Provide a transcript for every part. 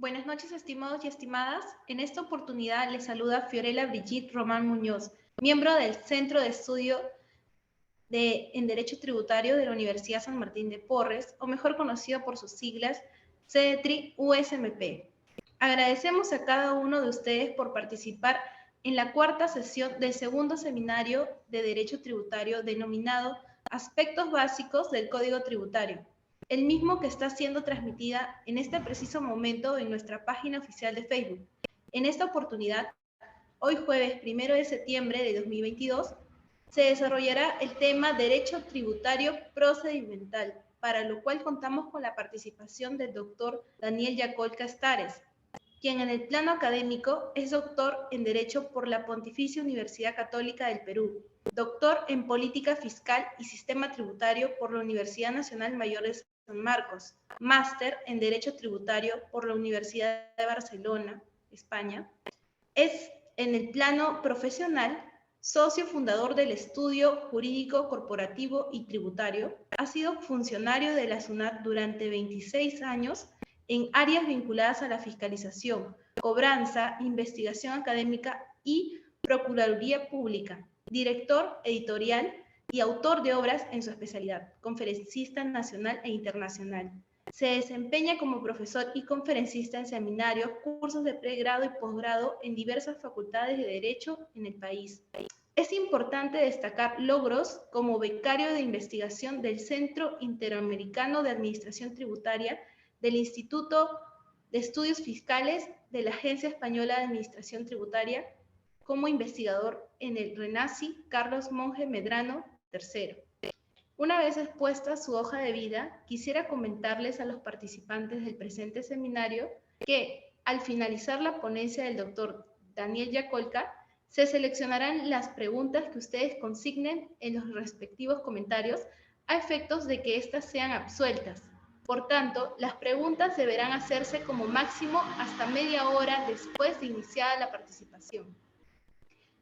Buenas noches, estimados y estimadas. En esta oportunidad les saluda Fiorella Brigitte Román Muñoz, miembro del Centro de Estudio en Derecho Tributario de la Universidad San Martín de Porres, o mejor conocido por sus siglas, CETRI-USMP. Agradecemos a cada uno de ustedes por participar en la cuarta sesión del segundo seminario de Derecho Tributario denominado Aspectos Básicos del Código Tributario, el mismo que está siendo transmitida en este preciso momento en nuestra página oficial de Facebook. En esta oportunidad, hoy jueves 1 de septiembre de 2022, se desarrollará el tema Derecho Tributario Procedimental, para lo cual contamos con la participación del doctor Daniel Yacolca Stares, quien en el plano académico es doctor en Derecho por la Pontificia Universidad Católica del Perú, doctor en Política Fiscal y Sistema Tributario por la Universidad Nacional Mayor de San Marcos, máster en Derecho Tributario por la Universidad de Barcelona, España. Es, en el plano profesional, socio fundador del Estudio Jurídico Corporativo y Tributario. Ha sido funcionario de la SUNAT durante 26 años en áreas vinculadas a la fiscalización, cobranza, investigación académica y procuraduría pública, director editorial y autor de obras en su especialidad, conferencista nacional e internacional. Se desempeña como profesor y conferencista en seminarios, cursos de pregrado y posgrado en diversas facultades de Derecho en el país. Es importante destacar logros como becario de investigación del Centro Interamericano de Administración Tributaria, del Instituto de Estudios Fiscales de la Agencia Española de Administración Tributaria, como investigador en el RENACI Carlos Monge Medrano III. Una vez expuesta su hoja de vida, quisiera comentarles a los participantes del presente seminario que, al finalizar la ponencia del doctor Daniel Yacolca, se seleccionarán las preguntas que ustedes consignen en los respectivos comentarios a efectos de que éstas sean absueltas. Por tanto, las preguntas deberán hacerse como máximo hasta media hora después de iniciada la participación.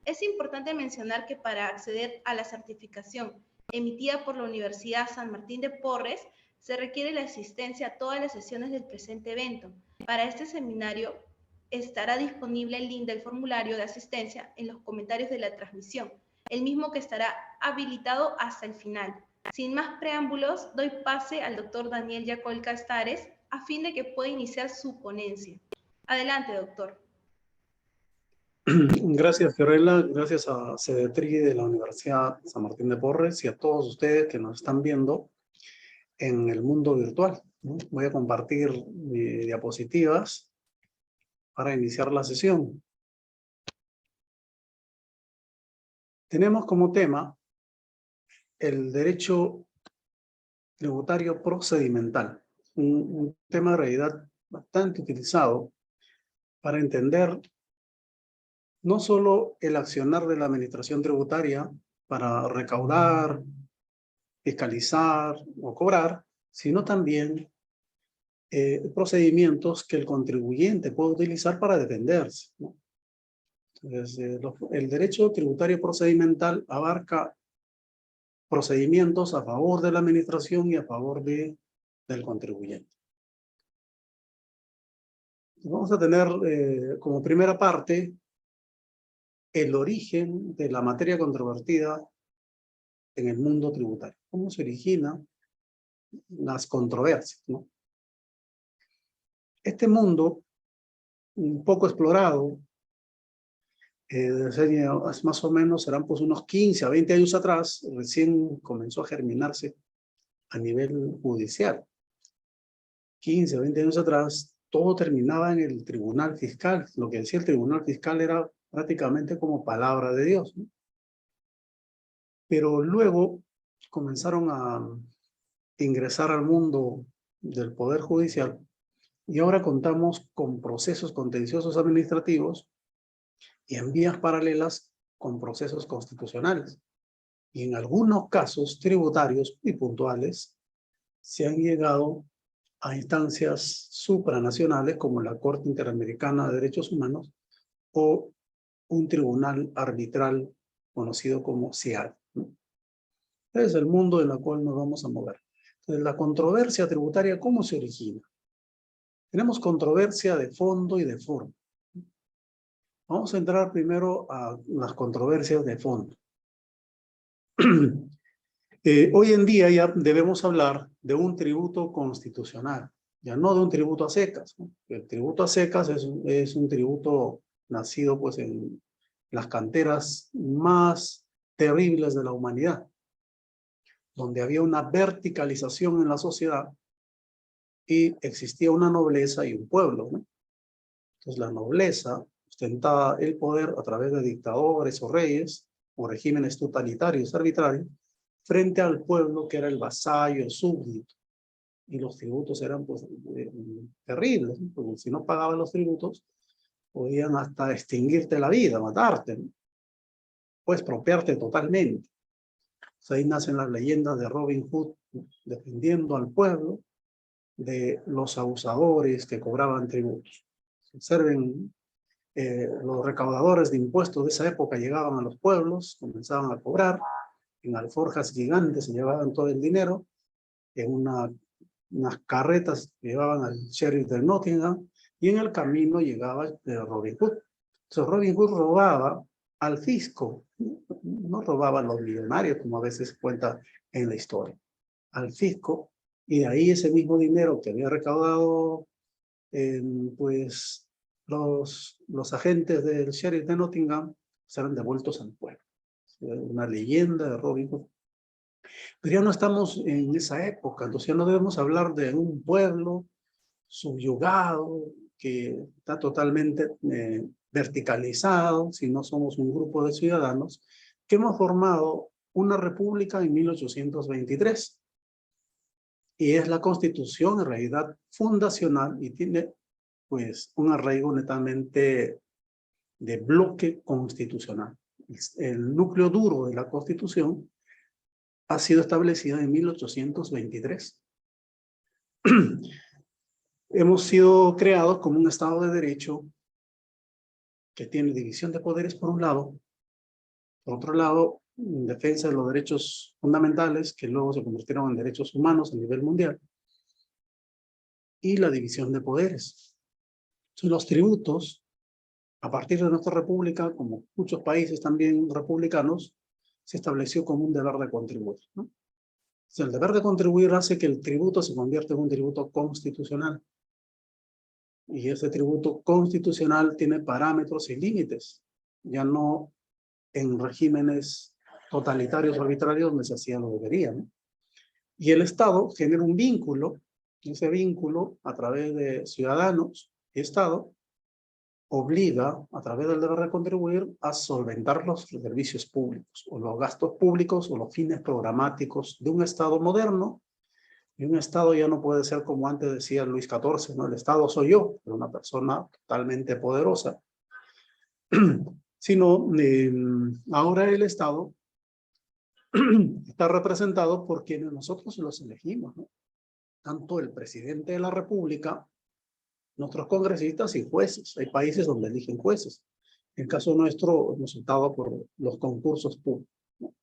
Es importante mencionar que para acceder a la certificación emitida por la Universidad San Martín de Porres, se requiere la asistencia a todas las sesiones del presente evento. Para este seminario estará disponible el link del formulario de asistencia en los comentarios de la transmisión, el mismo que estará habilitado hasta el final. Sin más preámbulos, doy pase al doctor Daniel Yacolca Stares a fin de que pueda iniciar su ponencia. Adelante, doctor. Gracias, Fiorella. Gracias a CEDETRI de la Universidad San Martín de Porres y a todos ustedes que nos están viendo en el mundo virtual. Voy a compartir mis diapositivas para iniciar la sesión. Tenemos como tema el derecho tributario procedimental, un tema en realidad bastante utilizado para entender no solo el accionar de la administración tributaria para recaudar, fiscalizar o cobrar, sino también procedimientos que el contribuyente puede utilizar para defenderse, ¿no? Entonces, el derecho tributario procedimental abarca procedimientos a favor de la administración y a favor del contribuyente. Vamos a tener como primera parte el origen de la materia controvertida en el mundo tributario. ¿Cómo se originan las controversias, ¿no? Este mundo, un poco explorado, más o menos serán pues unos 15 a 20 años atrás, recién comenzó a germinarse a nivel judicial. 15 a 20 años atrás, todo terminaba en el tribunal fiscal. Lo que decía el tribunal fiscal era prácticamente como palabra de Dios, ¿no? Pero luego comenzaron a ingresar al mundo del poder judicial y ahora contamos con procesos contenciosos administrativos y en vías paralelas con procesos constitucionales. Y en algunos casos tributarios y puntuales se han llegado a instancias supranacionales como la Corte Interamericana de Derechos Humanos o un tribunal arbitral conocido como CIAD, ¿no? Es el mundo en el cual nos vamos a mover. Entonces, la controversia tributaria, ¿cómo se origina? Tenemos controversia de fondo y de forma. Vamos a entrar primero a las controversias de fondo. Hoy en día ya debemos hablar de un tributo constitucional, ya no de un tributo a secas, ¿no? El tributo a secas es un tributo nacido pues en las canteras más terribles de la humanidad, donde había una verticalización en la sociedad y existía una nobleza y un pueblo, ¿no? Entonces la nobleza ostentaba el poder a través de dictadores o reyes o regímenes totalitarios arbitrarios frente al pueblo que era el vasallo, el súbdito. Y los tributos eran pues terribles, ¿no? Porque si no pagaban los tributos podían hasta extinguirte la vida, matarte, ¿no? Pues expropiarte totalmente. Entonces, ahí nacen las leyendas de Robin Hood, ¿no? Defendiendo al pueblo de los abusadores que cobraban tributos. Observen, los recaudadores de impuestos de esa época llegaban a los pueblos, comenzaban a cobrar, en alforjas gigantes se llevaban todo el dinero, en unas carretas que llevaban al sheriff de Nottingham, y en el camino llegaba Robin Hood. Entonces Robin Hood robaba al fisco, no robaba a los millonarios, como a veces cuenta en la historia, al fisco, y de ahí ese mismo dinero que había recaudado pues los agentes del sheriff de Nottingham serán devueltos al pueblo. Una leyenda de Robin Hood. Pero ya no estamos en esa época, entonces ya no debemos hablar de un pueblo subyugado que está totalmente verticalizado, si no somos un grupo de ciudadanos que hemos formado una república en 1823. Y es la constitución en realidad fundacional y tiene pues un arraigo netamente de bloque constitucional. El núcleo duro de la Constitución ha sido establecido en 1823. Hemos sido creados como un Estado de Derecho que tiene división de poderes por un lado, por otro lado, defensa de los derechos fundamentales que luego se convirtieron en derechos humanos a nivel mundial, y la división de poderes. Son los tributos. A partir de nuestra república, como muchos países también republicanos, se estableció como un deber de contribuir, ¿no? Entonces, el deber de contribuir hace que el tributo se convierta en un tributo constitucional. Y ese tributo constitucional tiene parámetros y límites, ya no en regímenes totalitarios o arbitrarios donde se hacía lo que quería, ¿no? Y el Estado genera un vínculo, ese vínculo a través de ciudadanos y Estado, obliga, a través del deber de contribuir, a solventar los servicios públicos, o los gastos públicos, o los fines programáticos de un Estado moderno. Y un Estado ya no puede ser como antes decía Luis XIV, ¿no? El Estado soy yo, pero una persona totalmente poderosa. Sino, ahora el Estado está representado por quienes nosotros los elegimos, ¿no? Tanto el presidente de la República, nuestros congresistas y jueces. Hay países donde eligen jueces. En el caso nuestro, hemos optado por los concursos públicos, ¿no?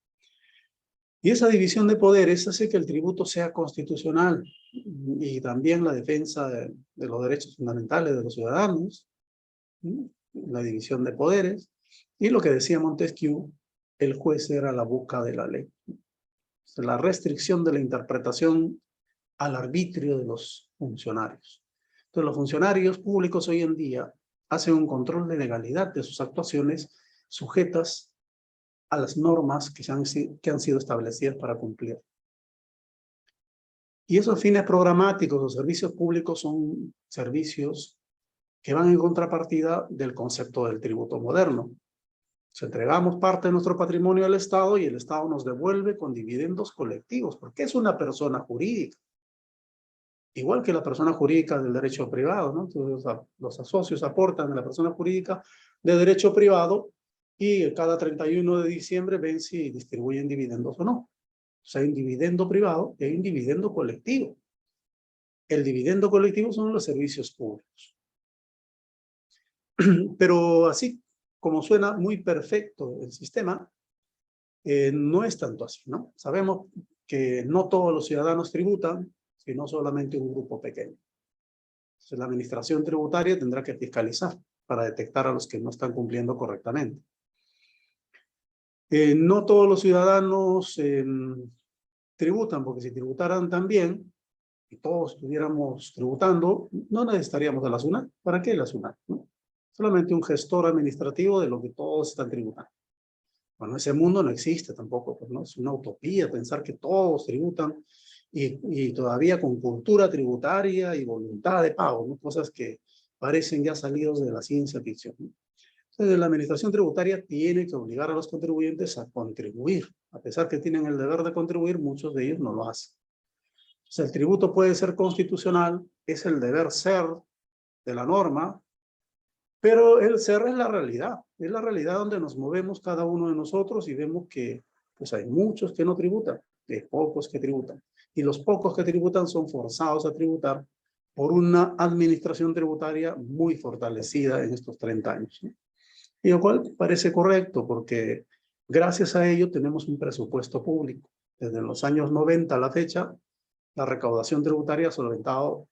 Y esa división de poderes hace que el tributo sea constitucional, y también la defensa de los derechos fundamentales de los ciudadanos, ¿no? La división de poderes, y lo que decía Montesquieu, el juez era la boca de la ley. La restricción de la interpretación al arbitrio de los funcionarios. Entonces, los funcionarios públicos hoy en día hacen un control de legalidad de sus actuaciones sujetas a las normas que han sido establecidas para cumplir. Y esos fines programáticos o servicios públicos son servicios que van en contrapartida del concepto del tributo moderno. Si entregamos parte de nuestro patrimonio al Estado y el Estado nos devuelve con dividendos colectivos, porque es una persona jurídica. Igual que la persona jurídica del derecho privado, ¿no? Entonces, los socios aportan a la persona jurídica de derecho privado y cada 31 de diciembre ven si distribuyen dividendos o no. O sea, hay un dividendo privado y hay un dividendo colectivo. El dividendo colectivo son los servicios públicos. Pero así como suena muy perfecto el sistema, no es tanto así, ¿no? Sabemos que no todos los ciudadanos tributan, sino solamente un grupo pequeño. Entonces, la administración tributaria tendrá que fiscalizar para detectar a los que no están cumpliendo correctamente. No todos los ciudadanos tributan, porque si tributaran también, y todos estuviéramos tributando, no necesitaríamos de la SUNAT. ¿Para qué la SUNAT? ¿No? Solamente un gestor administrativo de lo que todos están tributando. Bueno, ese mundo no existe tampoco, pues, ¿no? Es una utopía pensar que todos tributan y todavía con cultura tributaria y voluntad de pago, ¿no? Cosas que parecen ya salidos de la ciencia ficción, ¿no? Entonces, la administración tributaria tiene que obligar a los contribuyentes a contribuir. A pesar que tienen el deber de contribuir, muchos de ellos no lo hacen. O sea, el tributo puede ser constitucional, es el deber ser de la norma, pero el ser es la realidad donde nos movemos cada uno de nosotros y vemos que pues hay muchos que no tributan, hay pocos que tributan. Y los pocos que tributan son forzados a tributar por una administración tributaria muy fortalecida en estos 30 años, ¿no? Y lo cual parece correcto porque gracias a ello tenemos un presupuesto público. Desde los años 90 a la fecha, la recaudación tributaria ha solventado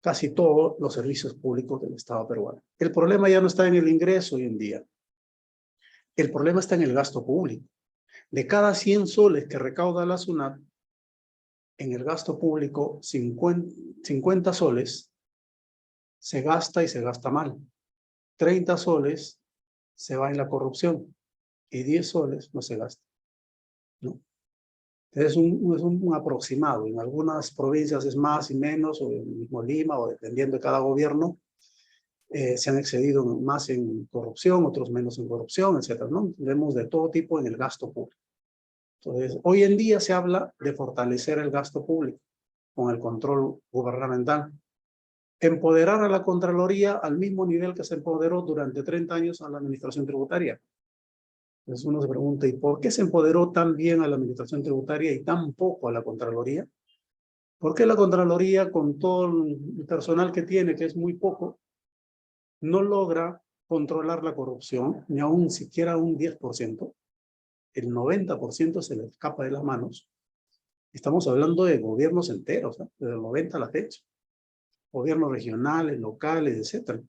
casi todos los servicios públicos del Estado peruano. El problema ya no está en el ingreso hoy en día. El problema está en el gasto público. De cada 100 soles que recauda la SUNAT, en el gasto público, 50 soles se gasta y se gasta mal. 30 soles se va en la corrupción y 10 soles no se gasta, ¿no? Es un aproximado. En algunas provincias es más y menos, o en el mismo Lima, o dependiendo de cada gobierno, se han excedido más en corrupción, otros menos en corrupción, etcétera, ¿no? Vemos de todo tipo en el gasto público. Entonces, hoy en día se habla de fortalecer el gasto público con el control gubernamental. Empoderar a la Contraloría al mismo nivel que se empoderó durante 30 años a la administración tributaria. Entonces uno se pregunta, ¿y por qué se empoderó tan bien a la administración tributaria y tan poco a la Contraloría? ¿Por qué la Contraloría, con todo el personal que tiene, que es muy poco, no logra controlar la corrupción, ni aún siquiera un 10%? El 90% se le escapa de las manos. Estamos hablando de gobiernos enteros, ¿no? Desde el 90 a la fecha. Gobiernos regionales, locales, etcétera.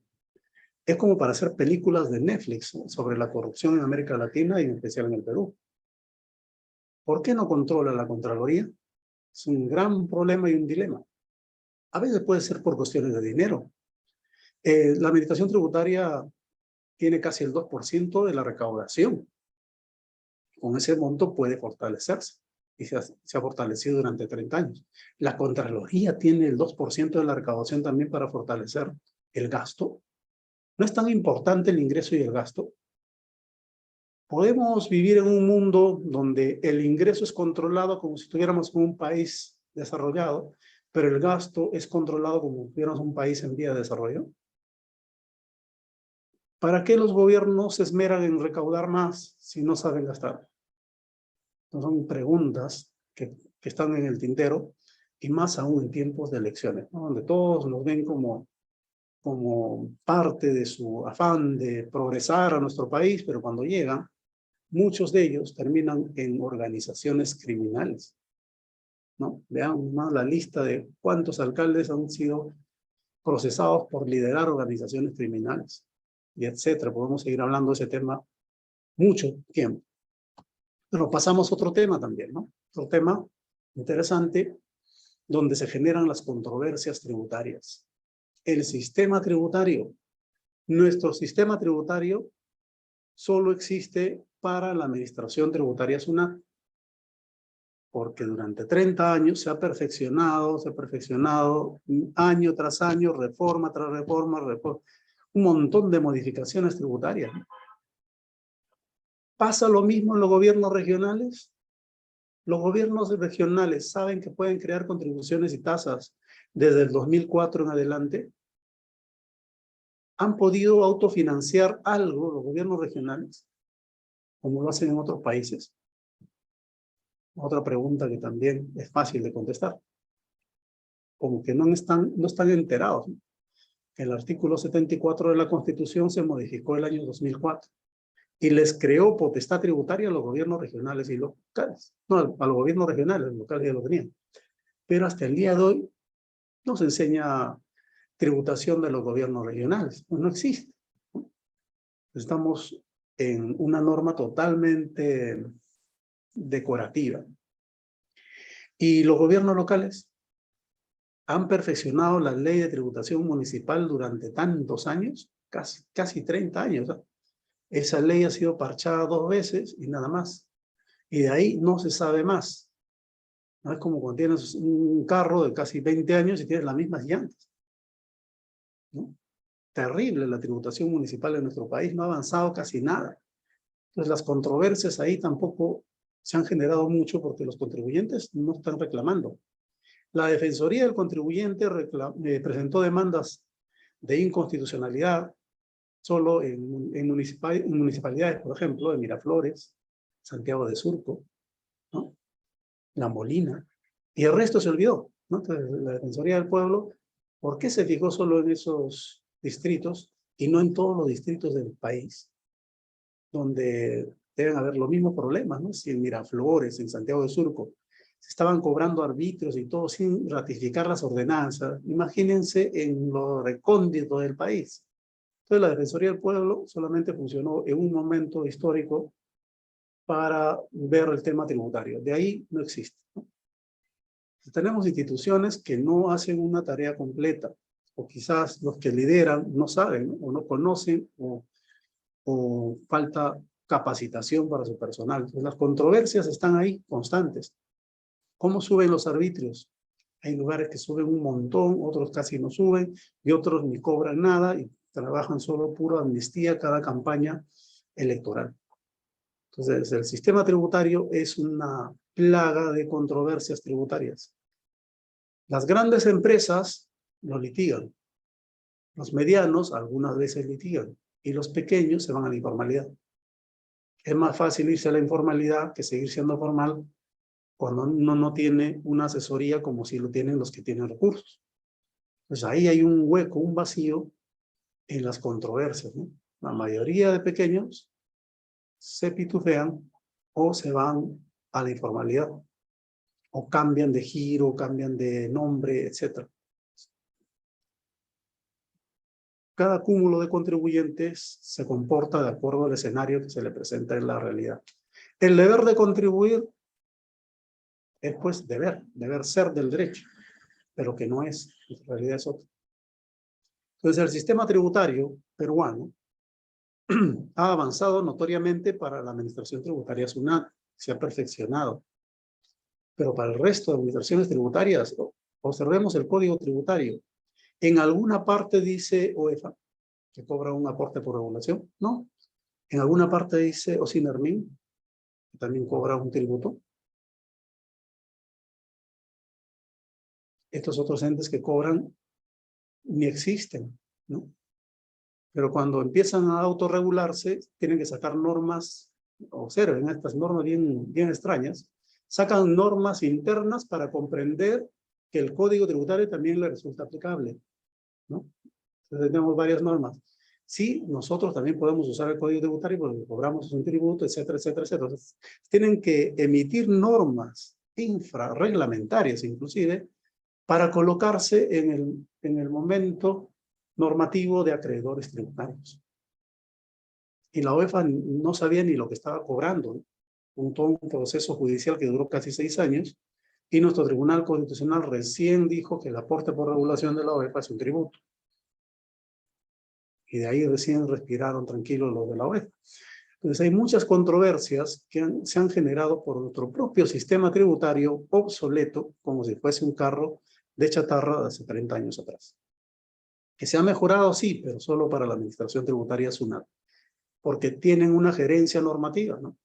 Es como para hacer películas de Netflix, ¿no?, sobre la corrupción en América Latina y en especial en el Perú. ¿Por qué no controla la Contraloría? Es un gran problema y un dilema. A veces puede ser por cuestiones de dinero. La administración tributaria tiene casi el 2% de la recaudación. Con ese monto puede fortalecerse y se ha fortalecido durante 30 años. La Contraloría tiene el 2% de la recaudación también para fortalecer el gasto. ¿No es tan importante el ingreso y el gasto? Podemos vivir en un mundo donde el ingreso es controlado como si estuviéramos en un país desarrollado, pero el gasto es controlado como si estuviéramos en un país en vía de desarrollo. ¿Para qué los gobiernos se esmeran en recaudar más si no saben gastar? Son preguntas que están en el tintero, y más aún en tiempos de elecciones, ¿no?, donde todos nos ven como parte de su afán de progresar a nuestro país, pero cuando llegan, muchos de ellos terminan en organizaciones criminales, ¿no? Vean más la lista de cuántos alcaldes han sido procesados por liderar organizaciones criminales, y etcétera. Podemos seguir hablando de ese tema mucho tiempo. Pero pasamos a otro tema también, ¿no? Otro tema interesante donde se generan las controversias tributarias. El sistema tributario. Nuestro sistema tributario solo existe para la administración tributaria SUNAT, porque durante 30 años se ha perfeccionado año tras año, reforma tras reforma, un montón de modificaciones tributarias. ¿Pasa lo mismo en los gobiernos regionales? Los gobiernos regionales saben que pueden crear contribuciones y tasas desde el 2004 en adelante. ¿Han podido autofinanciar algo los gobiernos regionales, como lo hacen en otros países? Otra pregunta que también es fácil de contestar. Como que no están enterados, ¿no? El artículo 74 de la Constitución se modificó el año 2004 y les creó potestad tributaria a los gobiernos regionales y locales. No, a los gobiernos regionales, los locales ya lo tenían. Pero hasta el día de hoy nos enseña tributación de los gobiernos regionales. Pues no existe. Estamos en una norma totalmente decorativa. Y los gobiernos locales han perfeccionado la ley de tributación municipal durante tantos años, casi 30 años. ¿Eh? Esa ley ha sido parchada 2 veces y nada más. Y de ahí no se sabe más. No es como cuando tienes un carro de casi 20 años y tienes las mismas llantas, ¿no? Terrible la tributación municipal en nuestro país, no ha avanzado casi nada. Entonces las controversias ahí tampoco se han generado mucho porque los contribuyentes no están reclamando. La Defensoría del Contribuyente presentó demandas de inconstitucionalidad solo en municipalidades, por ejemplo, de Miraflores, Santiago de Surco, ¿no? La Molina, y el resto se olvidó, ¿no? Entonces, la Defensoría del Pueblo, ¿por qué se fijó solo en esos distritos y no en todos los distritos del país? Donde deben haber los mismos problemas, ¿no? Si en Miraflores, en Santiago de Surco, se estaban cobrando arbitrios y todo sin ratificar las ordenanzas, imagínense en lo recóndito del país. Entonces la Defensoría del Pueblo solamente funcionó en un momento histórico para ver el tema tributario. De ahí no existe, ¿no? Tenemos instituciones que no hacen una tarea completa, o quizás los que lideran no saben, ¿no? O no conocen, o falta capacitación para su personal. Entonces, las controversias están ahí constantes. ¿Cómo suben los arbitrios? Hay lugares que suben un montón, otros casi no suben, y otros ni cobran nada y trabajan solo puro amnistía cada campaña electoral. Entonces, el sistema tributario es una plaga de controversias tributarias. Las grandes empresas lo litigan. Los medianos algunas veces litigan. Y los pequeños se van a la informalidad. Es más fácil irse a la informalidad que seguir siendo formal cuando uno no tiene una asesoría como si lo tienen los que tienen recursos. Pues ahí hay un hueco, un vacío en las controversias, ¿no? La mayoría de pequeños se pitufean o se van a la informalidad, o cambian de giro, cambian de nombre, etc. Cada cúmulo de contribuyentes se comporta de acuerdo al escenario que se le presenta en la realidad. El deber de contribuir es pues deber ser del derecho, pero que no es, en realidad es otro. Entonces el sistema tributario peruano ha avanzado notoriamente para la administración tributaria SUNAT, se ha perfeccionado. Pero para el resto de administraciones tributarias, observemos el código tributario. En alguna parte dice OEFA, que cobra un aporte por regulación, ¿no? En alguna parte dice OSINERMIN, que también cobra un tributo. Estos otros entes que cobran ni existen, ¿no? Pero cuando empiezan a autorregularse, tienen que sacar normas, observen estas normas bien extrañas, sacan normas internas para comprender que el código tributario también le resulta aplicable, ¿no? Entonces tenemos varias normas. Sí, nosotros también podemos usar el código tributario porque cobramos un tributo, etcétera, etcétera, etcétera. Entonces, tienen que emitir normas infrarreglamentarias, inclusive, para colocarse en el momento normativo de acreedores tributarios. Y la OEFA no sabía ni lo que estaba cobrando, ¿no? Todo un proceso judicial que duró casi 6 años, y nuestro Tribunal Constitucional recién dijo que el aporte por regulación de la OEFA es un tributo. Y de ahí recién respiraron tranquilos los de la OEFA. Entonces hay muchas controversias que se han generado por nuestro propio sistema tributario obsoleto, como si fuese un carro de chatarra de hace 30 años atrás. Que se ha mejorado, sí, pero solo para la administración tributaria SUNAT, porque tienen una gerencia normativa, ¿no?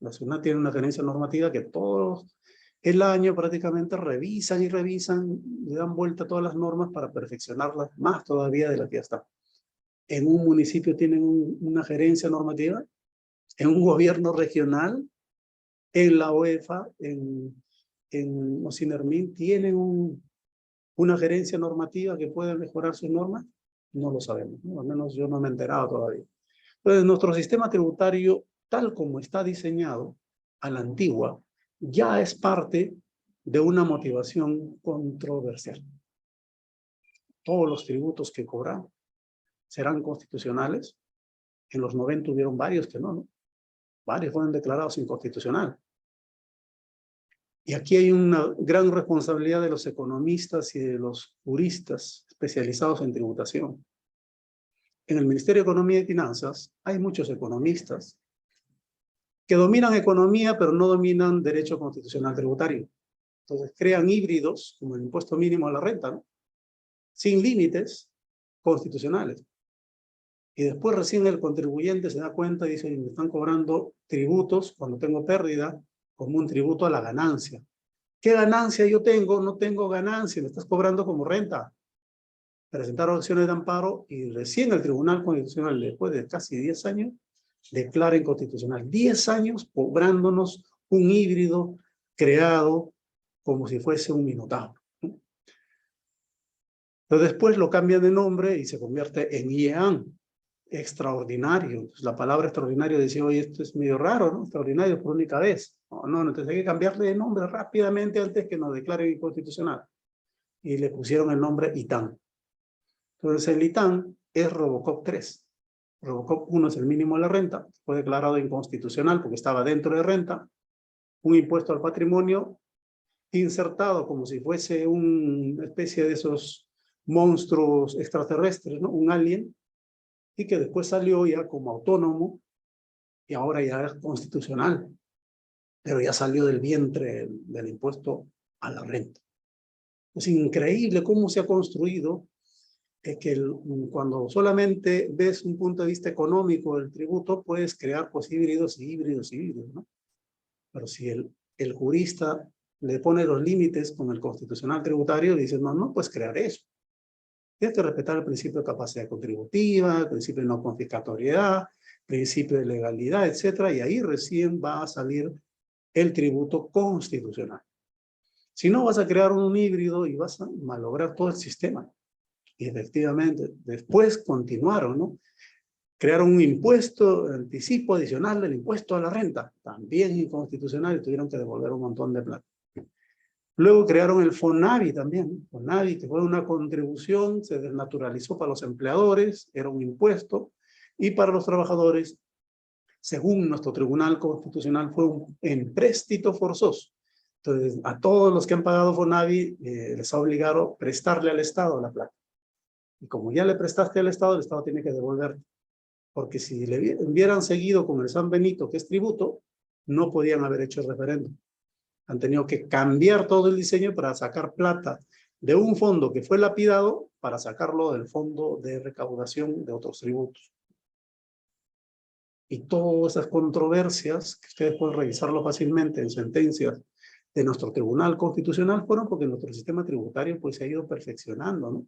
La SUNAT tiene una gerencia normativa que todos el año prácticamente revisan y revisan, le dan vuelta a todas las normas para perfeccionarlas más todavía de las que ya están. En un municipio tienen una gerencia normativa, en un gobierno regional, en la OEFA, en OSINERMIN, tienen una gerencia normativa que puede mejorar sus normas. No lo sabemos, ¿no? Al menos yo no me he enterado todavía. Entonces, nuestro sistema tributario, tal como está diseñado, a la antigua, ya es parte de una motivación controversial. todos los tributos que cobramos serán constitucionales. En los 90 hubieron varios que no. Varios fueron declarados inconstitucionales. Y aquí hay una gran responsabilidad de los economistas y de los juristas especializados en tributación. En el Ministerio de Economía y Finanzas hay muchos economistas que dominan economía, pero no dominan derecho constitucional tributario. Entonces crean híbridos, como el impuesto mínimo a la renta, ¿no? Sin límites constitucionales. Y después recién el contribuyente se da cuenta y dice, me están cobrando tributos cuando tengo pérdida, como un tributo a la ganancia. ¿Qué ganancia yo tengo? No tengo ganancia, me estás cobrando como renta. Presentaron acciones de amparo y recién el Tribunal Constitucional, después de casi 10 años, declara inconstitucional. 10 años cobrándonos un híbrido creado como si fuese un minotauro. Pero después lo cambian de nombre y se convierte en IEAN, extraordinario. Entonces, la palabra extraordinario decía, oye, esto es medio raro, ¿no? Extraordinario por única vez. No, entonces hay que cambiarle de nombre rápidamente antes que nos declaren inconstitucional. Y le pusieron el nombre ITAN. Entonces el ITAN es Robocop 3. Robocop 1 es el mínimo de la renta, fue declarado inconstitucional porque estaba dentro de renta, un impuesto al patrimonio insertado como si fuese una especie de esos monstruos extraterrestres, ¿no? Un alien, y que después salió ya como autónomo y ahora ya es constitucional, pero ya salió del vientre del impuesto a la renta. Es increíble cómo se ha construido que cuando solamente ves un punto de vista económico del tributo, puedes crear pues híbridos y híbridos y híbridos, ¿no? Pero si el jurista le pone los límites con el constitucional tributario, dice, no puedes crear eso. Tienes que respetar el principio de capacidad contributiva, el principio de no confiscatoriedad, principio de legalidad, etcétera, y ahí recién va a salir el tributo constitucional. Si no, vas a crear un híbrido y vas a malograr todo el sistema. Y efectivamente, después continuaron, ¿no? Crearon un impuesto, anticipo adicional del impuesto a la renta, también inconstitucional, y tuvieron que devolver un montón de plata. Luego crearon el FONAVI también, FONAVI, que fue una contribución, se desnaturalizó para los empleadores, era un impuesto, y para los trabajadores, según nuestro Tribunal Constitucional, fue un empréstito forzoso. Entonces, a todos los que han pagado FONAVI, les ha obligado a prestarle al Estado la plata. Y como ya le prestaste al Estado, el Estado tiene que devolver. Porque si le hubieran seguido con el San Benito, que es tributo, no podían haber hecho el referéndum. Han tenido que cambiar todo el diseño para sacar plata de un fondo que fue lapidado para sacarlo del fondo de recaudación de otros tributos. Y todas esas controversias, que ustedes pueden revisarlo fácilmente en sentencias de nuestro Tribunal Constitucional, fueron porque nuestro sistema tributario pues, se ha ido perfeccionando, ¿no?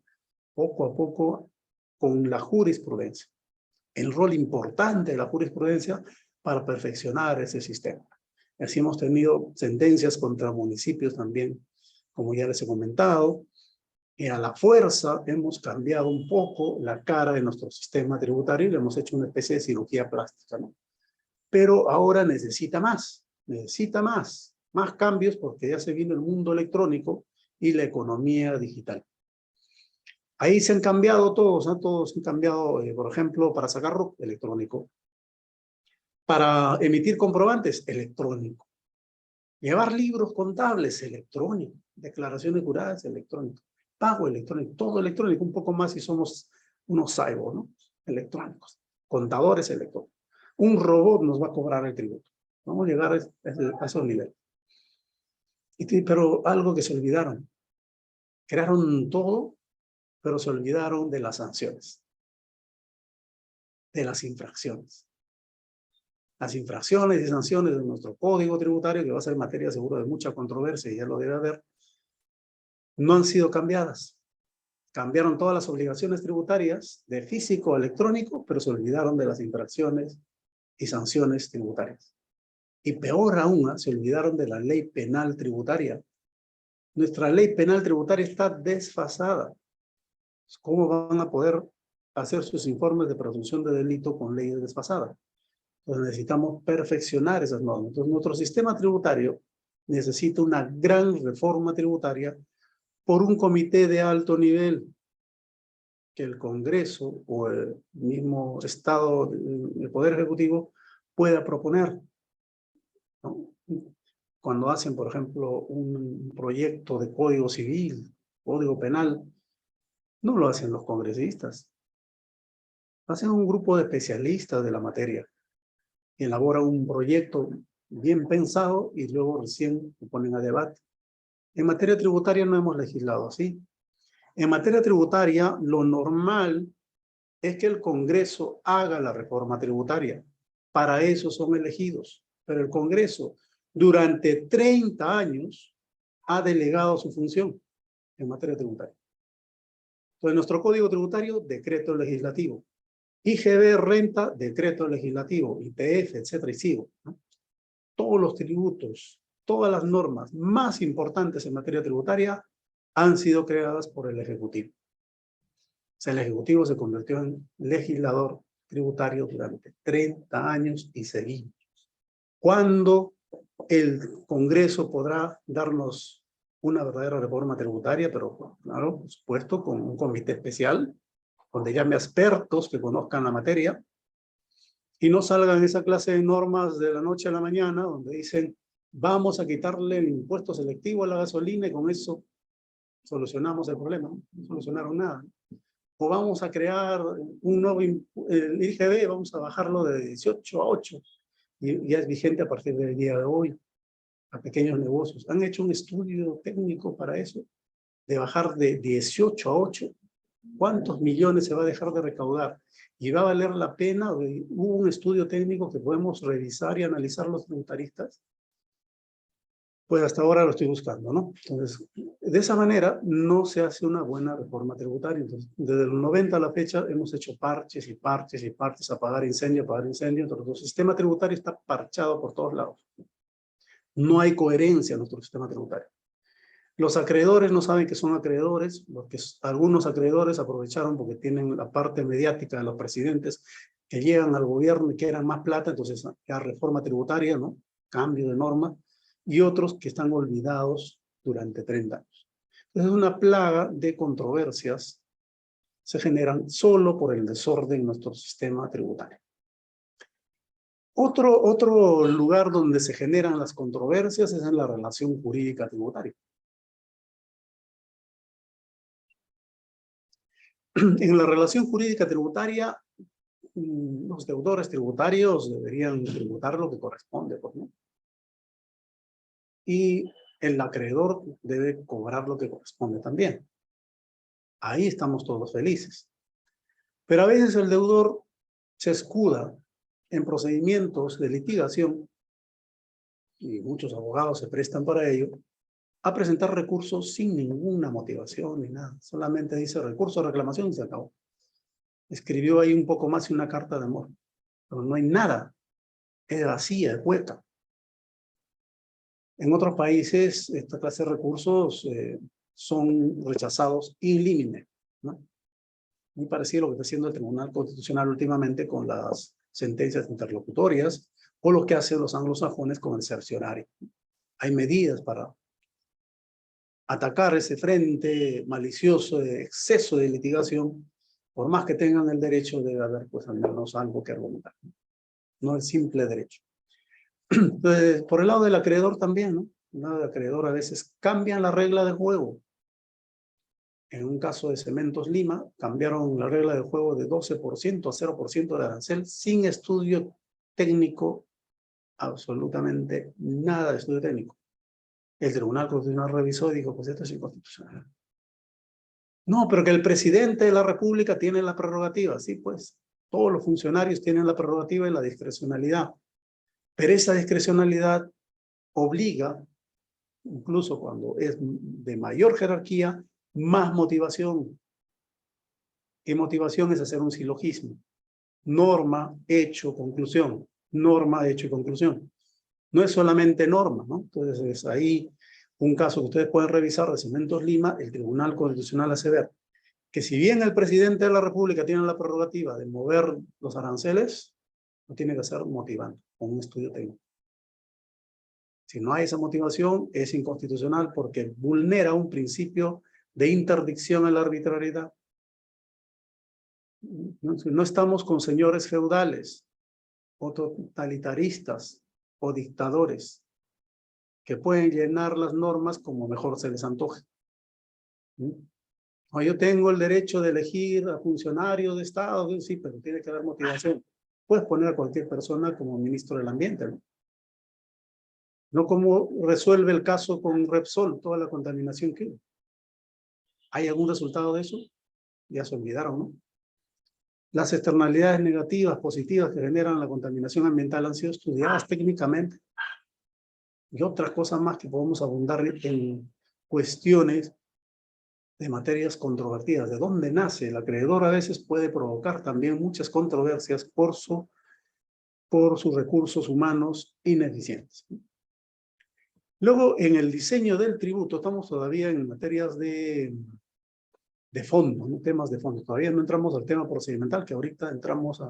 Poco a poco con la jurisprudencia. El rol importante de la jurisprudencia para perfeccionar ese sistema. Así hemos tenido sentencias contra municipios también, como ya les he comentado, y a la fuerza hemos cambiado un poco la cara de nuestro sistema tributario y le hemos hecho una especie de cirugía plástica, ¿no? Pero ahora necesita más cambios porque ya se vino el mundo electrónico y la economía digital. Ahí se han cambiado todos, ¿no? Todos han cambiado, por ejemplo, para sacar RUC, electrónico. Para emitir comprobantes, electrónico. Llevar libros contables, electrónico. Declaraciones juradas, electrónico. Pago electrónico, todo electrónico. Un poco más si somos unos cyborg, ¿no? Electrónicos. Contadores electrónicos. Un robot nos va a cobrar el tributo. Vamos a llegar a esos niveles. Pero algo que se olvidaron. Crearon todo, pero se olvidaron de las sanciones, de las infracciones. Las infracciones y sanciones de nuestro código tributario, que va a ser materia seguro de mucha controversia, y ya lo debe haber, no han sido cambiadas. Cambiaron todas las obligaciones tributarias de físico a electrónico, pero se olvidaron de las infracciones y sanciones tributarias. Y peor aún, se olvidaron de la ley penal tributaria. Nuestra ley penal tributaria está desfasada. ¿Cómo van a poder hacer sus informes de presunción de delito con leyes desfasadas? Entonces necesitamos perfeccionar esas normas. Entonces nuestro sistema tributario necesita una gran reforma tributaria por un comité de alto nivel. que el Congreso o el mismo Estado, el Poder Ejecutivo, pueda proponer, ¿no? Cuando hacen, por ejemplo, un proyecto de código civil, código penal, no lo hacen los congresistas. Hacen un grupo de especialistas de la materia. Elaboran un proyecto bien pensado y luego recién lo ponen a debate. En materia tributaria no hemos legislado así. En materia tributaria, lo normal es que el Congreso haga la reforma tributaria. Para eso son elegidos. Pero el Congreso, durante 30 años, ha delegado su función en materia tributaria. Entonces, nuestro Código Tributario, decreto legislativo. IGB, renta, decreto legislativo. IPF, etcétera, y sigo, ¿no? Todos los tributos, todas las normas más importantes en materia tributaria han sido creadas por el Ejecutivo. O sea, el Ejecutivo se convirtió en legislador tributario durante 30 años y seguimos. ¿Cuándo el Congreso podrá darnos una verdadera reforma tributaria? Pero, claro, por supuesto, con un comité especial, donde llame a expertos que conozcan la materia, y no salgan esa clase de normas de la noche a la mañana, donde dicen, vamos a quitarle el impuesto selectivo a la gasolina y con eso solucionamos el problema. No solucionaron nada. O vamos a crear un nuevo, el IGB, vamos a bajarlo de 18 a 8, y ya es vigente a partir del día de hoy, a pequeños negocios. Han hecho un estudio técnico para eso, de bajar de 18 a 8. ¿Cuántos millones se va a dejar de recaudar? ¿Y va a valer la pena? ¿Hubo un estudio técnico que podemos revisar y analizar los tributaristas? Pues hasta ahora lo estoy buscando, ¿no? Entonces, de esa manera no se hace una buena reforma tributaria. Entonces, desde los 90 a la fecha hemos hecho parches y parches y parches, apagar incendio. Entonces, el sistema tributario está parchado por todos lados. No hay coherencia en nuestro sistema tributario. Los acreedores no saben que son acreedores, porque algunos acreedores aprovecharon porque tienen la parte mediática de los presidentes que llegan al gobierno y quieren más plata, entonces la reforma tributaria, ¿no? Cambio de norma, y otros que están olvidados durante 30 años. Entonces, una plaga de controversias se generan solo por el desorden en nuestro sistema tributario. Otro lugar donde se generan las controversias es en la relación jurídica tributaria. En la relación jurídica tributaria, los deudores tributarios deberían tributar lo que corresponde, pues, ¿no? Y el acreedor debe cobrar lo que corresponde también. Ahí estamos todos felices. Pero a veces el deudor se escuda en procedimientos de litigación, y muchos abogados se prestan para ello, a presentar recursos sin ninguna motivación ni nada. Solamente dice recurso, reclamación y se acabó. Escribió ahí un poco más y una carta de amor. Pero no hay nada. Es vacía, es hueca. En otros países, esta clase de recursos son rechazados in limine, ¿no? Muy parecido a lo que está haciendo el Tribunal Constitucional últimamente con las sentencias interlocutorias o lo que hacen los anglosajones con el cerciorario. Hay medidas para atacar ese frente malicioso de exceso de litigación. Por más que tengan el derecho, debe haber pues al menos algo que argumentar. No el simple derecho. Entonces, por el lado del acreedor también, ¿no? El lado del acreedor a veces cambian la regla de juego. En un caso de Cementos Lima, cambiaron la regla de juego de 12% a 0% de arancel sin estudio técnico, absolutamente nada de estudio técnico. El Tribunal Constitucional revisó y dijo, pues esto es inconstitucional. No, pero que el presidente de la República tiene la prerrogativa. Sí, pues, todos los funcionarios tienen la prerrogativa y la discrecionalidad. Pero esa discrecionalidad obliga, incluso cuando es de mayor jerarquía, más motivación. ¿Qué motivación es hacer un silogismo? Norma, hecho, conclusión. Norma, hecho y conclusión. No es solamente norma, ¿no? Entonces es ahí un caso que ustedes pueden revisar de Cementos Lima. El Tribunal Constitucional hace ver que si bien el presidente de la República tiene la prerrogativa de mover los aranceles, lo tiene que hacer motivando con un estudio técnico. Si no hay esa motivación, es inconstitucional porque vulnera un principio de interdicción a la arbitrariedad. No estamos con señores feudales o totalitaristas o dictadores que pueden llenar las normas como mejor se les antoje. O yo tengo el derecho de elegir a funcionarios de Estado, sí, pero tiene que haber motivación. Puedes poner a cualquier persona como ministro del ambiente, ¿no? No como resuelve el caso con Repsol, toda la contaminación que hay. ¿Hay algún resultado de eso? Ya se olvidaron, ¿no? Las externalidades negativas, positivas que generan la contaminación ambiental han sido estudiadas técnicamente. Y otras cosas más que podemos abundar en cuestiones de materias controvertidas. ¿De dónde nace? El acreedor a veces puede provocar también muchas controversias por sus recursos humanos ineficientes. Luego, en el diseño del tributo, estamos todavía en materias de fondo, ¿no? Temas de fondo. Todavía no entramos al tema procedimental, que ahorita entramos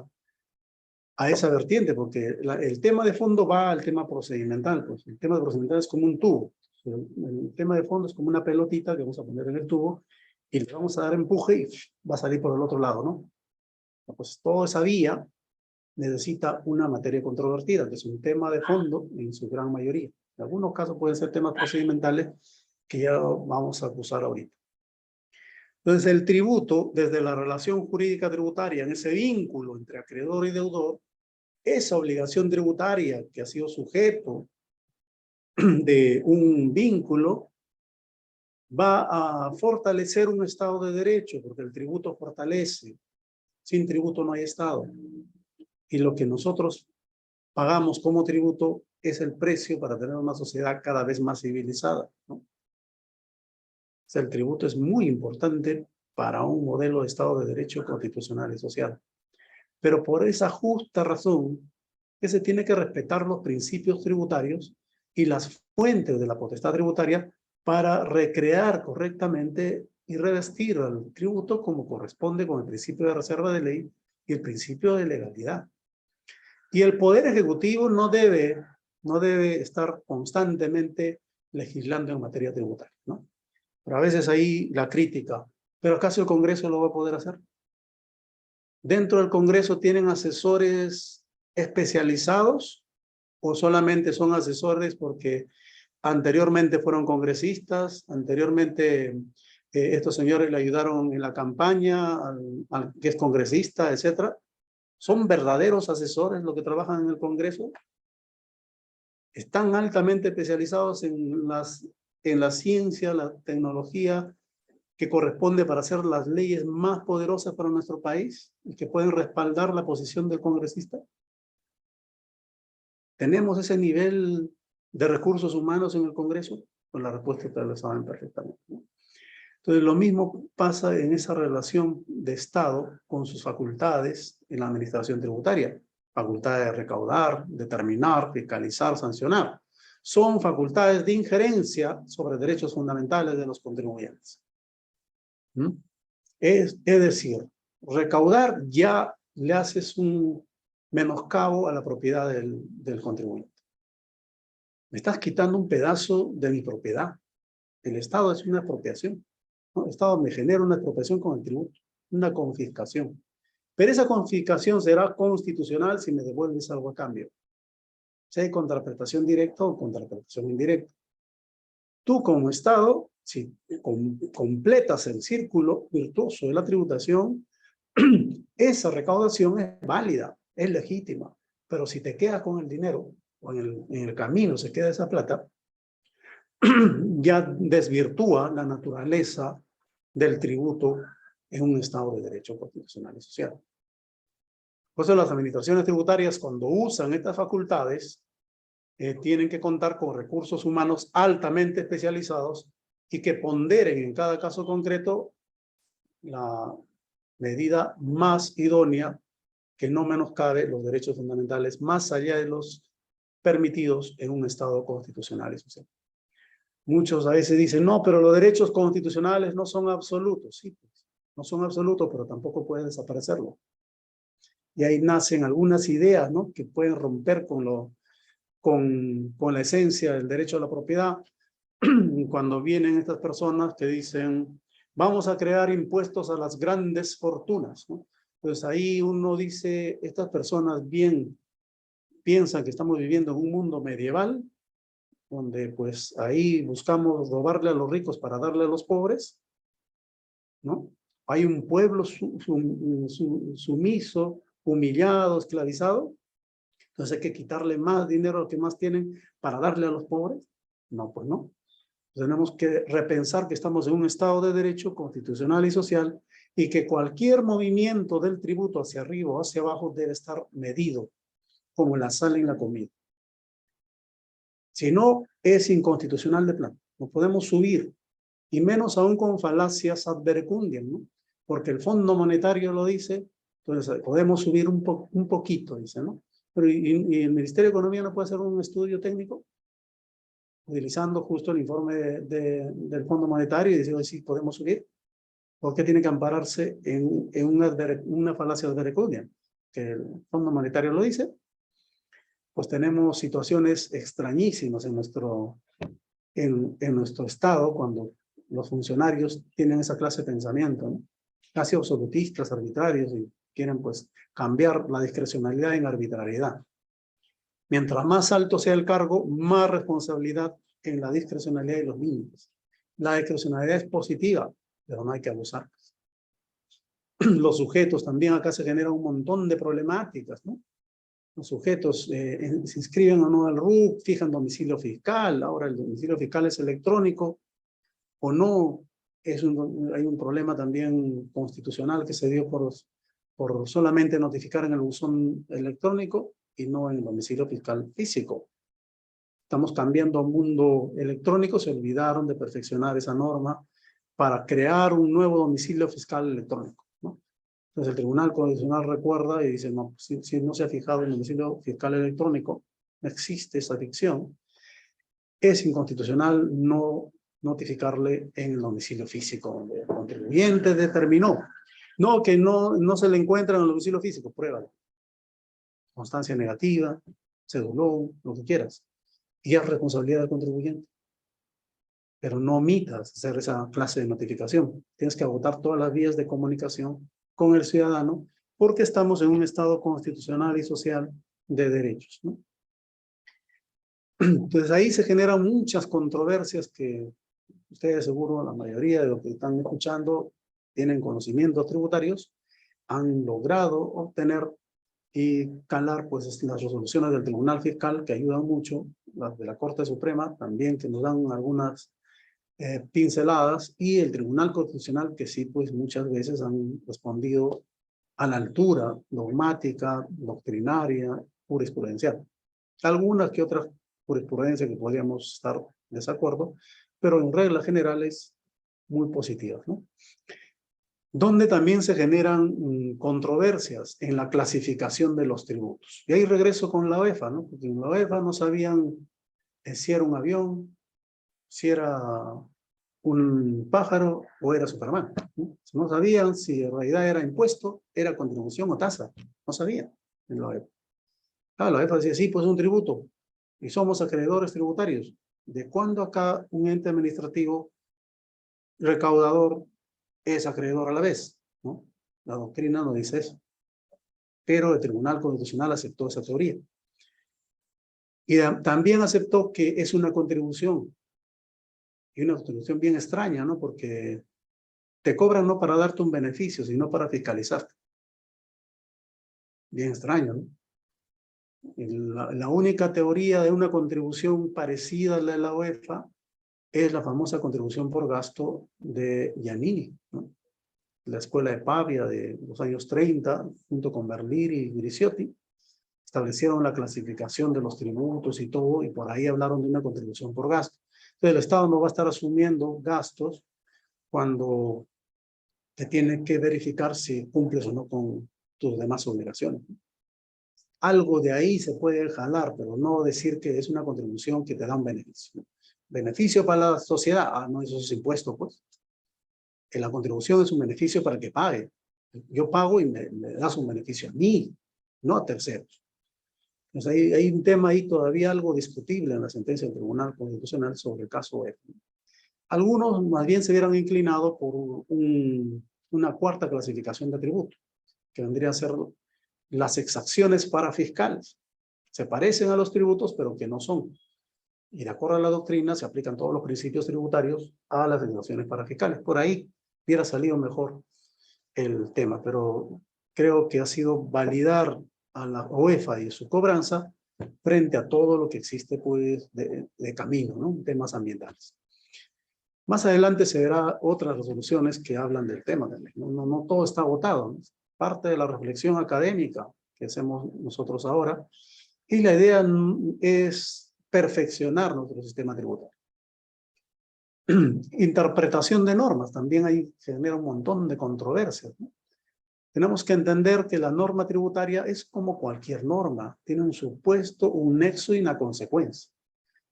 a esa vertiente, porque el tema de fondo va al tema procedimental. Pues el tema procedimental es como un tubo. El tema de fondo es como una pelotita que vamos a poner en el tubo y le vamos a dar empuje y va a salir por el otro lado, ¿no? Pues toda esa vía necesita una materia controvertida, que es un tema de fondo en su gran mayoría. En algunos casos pueden ser temas procedimentales que ya vamos a acusar ahorita. Entonces, el tributo, desde la relación jurídica tributaria, en ese vínculo entre acreedor y deudor, esa obligación tributaria que ha sido sujeto de un vínculo, va a fortalecer un Estado de Derecho, porque el tributo fortalece. Sin tributo no hay Estado. Y lo que nosotros pagamos como tributo es el precio para tener una sociedad cada vez más civilizada, ¿no? O sea, el tributo es muy importante para un modelo de Estado de Derecho constitucional y social. Pero por esa justa razón que se tiene que respetar los principios tributarios y las fuentes de la potestad tributaria para recrear correctamente y revestir al tributo como corresponde con el principio de reserva de ley y el principio de legalidad. Y el Poder Ejecutivo no debe estar constantemente legislando en materia tributaria, ¿no? Pero a veces ahí la crítica, ¿pero acaso el Congreso lo va a poder hacer? ¿Dentro del Congreso tienen asesores especializados o solamente son asesores porque anteriormente fueron congresistas, anteriormente estos señores le ayudaron en la campaña, al que es congresista, etcétera? ¿Son verdaderos asesores los que trabajan en el Congreso? ¿Están altamente especializados en la ciencia, la tecnología que corresponde para hacer las leyes más poderosas para nuestro país y que pueden respaldar la posición del congresista? ¿Tenemos ese nivel de recursos humanos en el Congreso? Pues la respuesta ustedes la saben perfectamente, ¿no? Entonces, lo mismo pasa en esa relación de Estado con sus facultades en la administración tributaria. Facultades de recaudar, determinar, fiscalizar, sancionar. Son facultades de injerencia sobre derechos fundamentales de los contribuyentes. Es decir, recaudar ya le haces un menoscabo a la propiedad del contribuyente. Me estás quitando un pedazo de mi propiedad. El Estado es una expropiación, ¿no? El Estado me genera una expropiación con el tributo, una confiscación. Pero esa confiscación será constitucional si me devuelves algo a cambio. Si hay contraprestación directa o contraprestación indirecta. Tú como Estado, si completas el círculo virtuoso de la tributación, esa recaudación es válida, es legítima. Pero si te quedas con el dinero o en el camino se queda esa plata, ya desvirtúa la naturaleza del tributo en un Estado de Derecho constitucional y social. Por eso las administraciones tributarias, cuando usan estas facultades, tienen que contar con recursos humanos altamente especializados y que ponderen en cada caso concreto la medida más idónea que no menoscabe los derechos fundamentales más allá de los permitidos en un Estado constitucional y social. Muchos a veces dicen, no, pero los derechos constitucionales no son absolutos. Sí, pues, no son absolutos, pero tampoco pueden desaparecerlo. Y ahí nacen algunas ideas, ¿no?, que pueden romper con la esencia del derecho a la propiedad. Cuando vienen estas personas que dicen, vamos a crear impuestos a las grandes fortunas, ¿no? Pues ahí uno dice, estas personas bien piensan que estamos viviendo en un mundo medieval, donde pues ahí buscamos robarle a los ricos para darle a los pobres, ¿no? Hay un pueblo sumiso, humillado, esclavizado, entonces hay que quitarle más dinero a los que más tienen para darle a los pobres. No, pues no. Tenemos que repensar que estamos en un Estado de derecho constitucional y social y que cualquier movimiento del tributo hacia arriba o hacia abajo debe estar medido, como la sal en la comida. Si no, es inconstitucional de plano. No podemos subir, y menos aún con falacias ad verecundiam, ¿no? Porque el Fondo Monetario lo dice, entonces podemos subir un poquito, dice, ¿no? Pero ¿y el Ministerio de Economía no puede hacer un estudio técnico? Utilizando justo el informe del Fondo Monetario y decir, sí, podemos subir. ¿Por qué tiene que ampararse en una falacia ad verecundiam? Que el Fondo Monetario lo dice. Pues tenemos situaciones extrañísimas en nuestro estado cuando los funcionarios tienen esa clase de pensamiento, ¿no? Casi absolutistas, arbitrarios, y quieren pues cambiar la discrecionalidad en arbitrariedad. Mientras más alto sea el cargo, más responsabilidad en la discrecionalidad y los límites. La discrecionalidad es positiva, pero no hay que abusar. Los sujetos también acá se genera un montón de problemáticas, ¿no? Los sujetos se inscriben o no al RUC, fijan domicilio fiscal, ahora el domicilio fiscal es electrónico o no. Hay un problema también constitucional que se dio por solamente notificar en el buzón electrónico y no en el domicilio fiscal físico. Estamos cambiando a un mundo electrónico, se olvidaron de perfeccionar esa norma para crear un nuevo domicilio fiscal electrónico, ¿no? Entonces el Tribunal Constitucional recuerda y dice, no, si no se ha fijado en el domicilio fiscal electrónico, no existe esa ficción, es inconstitucional no notificarle en el domicilio físico, donde el contribuyente determinó. No, que no se le encuentra en el domicilio físico, pruébalo. Constancia negativa, cedulón, lo que quieras. Y es responsabilidad del contribuyente. Pero no omitas hacer esa clase de notificación. Tienes que agotar todas las vías de comunicación con el ciudadano porque estamos en un Estado constitucional y social de derechos, ¿no? Entonces ahí se generan muchas controversias que ustedes seguro, la mayoría de los que están escuchando, tienen conocimientos tributarios, han logrado obtener y calar pues las resoluciones del Tribunal Fiscal que ayudan mucho, las de la Corte Suprema también que nos dan algunas pinceladas y el Tribunal Constitucional que sí pues muchas veces han respondido a la altura dogmática, doctrinaria, jurisprudencial. Algunas que otras jurisprudencias que podríamos estar en desacuerdo, pero en reglas generales muy positivas, ¿no? Donde también se generan controversias en la clasificación de los tributos. Y ahí regreso con la OEFA, ¿no? Porque en la OEFA no sabían si era un avión, si era un pájaro o era Superman, ¿no? No sabían si en realidad era impuesto, era contribución o tasa. No sabían en la OEFA. Ah, la OEFA decía, sí, pues es un tributo. Y somos acreedores tributarios. ¿De cuándo acá un ente administrativo recaudador es acreedor a la vez? ¿No? La doctrina no dice eso. Pero el Tribunal Constitucional aceptó esa teoría. Y también aceptó que es una contribución. Y una contribución bien extraña, ¿no? Porque te cobran no para darte un beneficio, sino para fiscalizarte. Bien extraño, ¿no? La única teoría de una contribución parecida a la de la UEFA es la famosa contribución por gasto de Giannini, ¿no? La escuela de Pavia de los años 30, junto con Berlini y Griciotti, establecieron la clasificación de los tributos y todo, y por ahí hablaron de una contribución por gasto. Entonces el Estado no va a estar asumiendo gastos cuando te tiene que verificar si cumples o no con tus demás obligaciones. Algo de ahí se puede jalar, pero no decir que es una contribución que te da un beneficio. ¿Beneficio para la sociedad? Ah, no, eso es impuesto, pues. Que la contribución es un beneficio para el que pague. Yo pago y me das un beneficio a mí, no a terceros. Entonces hay un tema ahí todavía algo discutible en la sentencia del Tribunal Constitucional sobre el caso F. Algunos más bien se vieron inclinados por una cuarta clasificación de tributo, que vendrían a ser las exacciones parafiscales. Se parecen a los tributos, pero que no son. Y de acuerdo a la doctrina, se aplican todos los principios tributarios a las exacciones parafiscales. Por ahí hubiera salido mejor el tema, pero creo que ha sido validar a la OEFA y su cobranza frente a todo lo que existe pues, de camino, ¿no? Temas ambientales. Más adelante se verá otras resoluciones que hablan del tema también. No todo está agotado, ¿no? Parte de la reflexión académica que hacemos nosotros ahora, y la idea es perfeccionar nuestro sistema tributario. Interpretación de normas, también ahí se genera un montón de controversias, ¿no? Tenemos que entender que la norma tributaria es como cualquier norma, tiene un supuesto, un nexo y una consecuencia.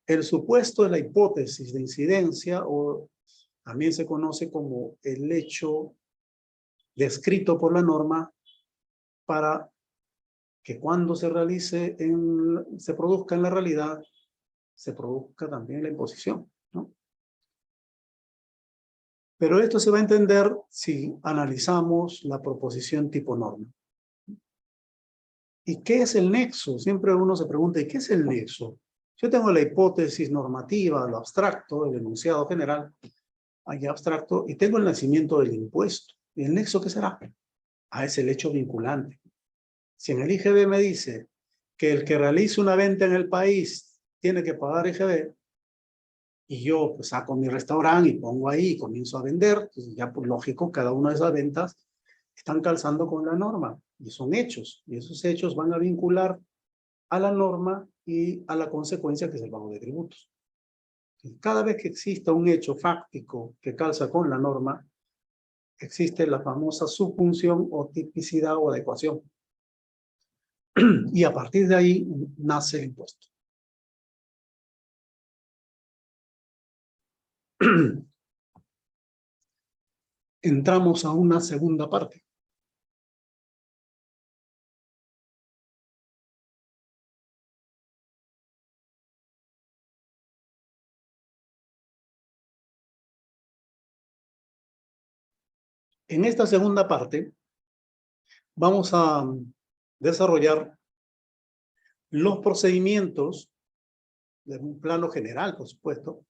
El supuesto es la hipótesis de incidencia, o también se conoce como el hecho descrito por la norma para que cuando se realice, se produzca en la realidad, se produzca también la imposición, ¿no? Pero esto se va a entender si analizamos la proposición tipo norma. ¿Y qué es el nexo? Siempre uno se pregunta, ¿y qué es el nexo? Yo tengo la hipótesis normativa, lo abstracto, el enunciado general, ahí abstracto, y tengo el nacimiento del impuesto. ¿Y el nexo qué será? Es el hecho vinculante. Si en el IGB me dice que el que realice una venta en el país tiene que pagar IGB, y yo pues saco mi restaurante y pongo ahí y comienzo a vender, pues ya por lógico, cada una de esas ventas están calzando con la norma, y son hechos, y esos hechos van a vincular a la norma y a la consecuencia que es el pago de tributos. Cada vez que exista un hecho fáctico que calza con la norma, existe la famosa subfunción o tipicidad o adecuación. Y a partir de ahí nace el impuesto. Entramos a una segunda parte. En esta segunda parte vamos a desarrollar los procedimientos de un plano general, por supuesto,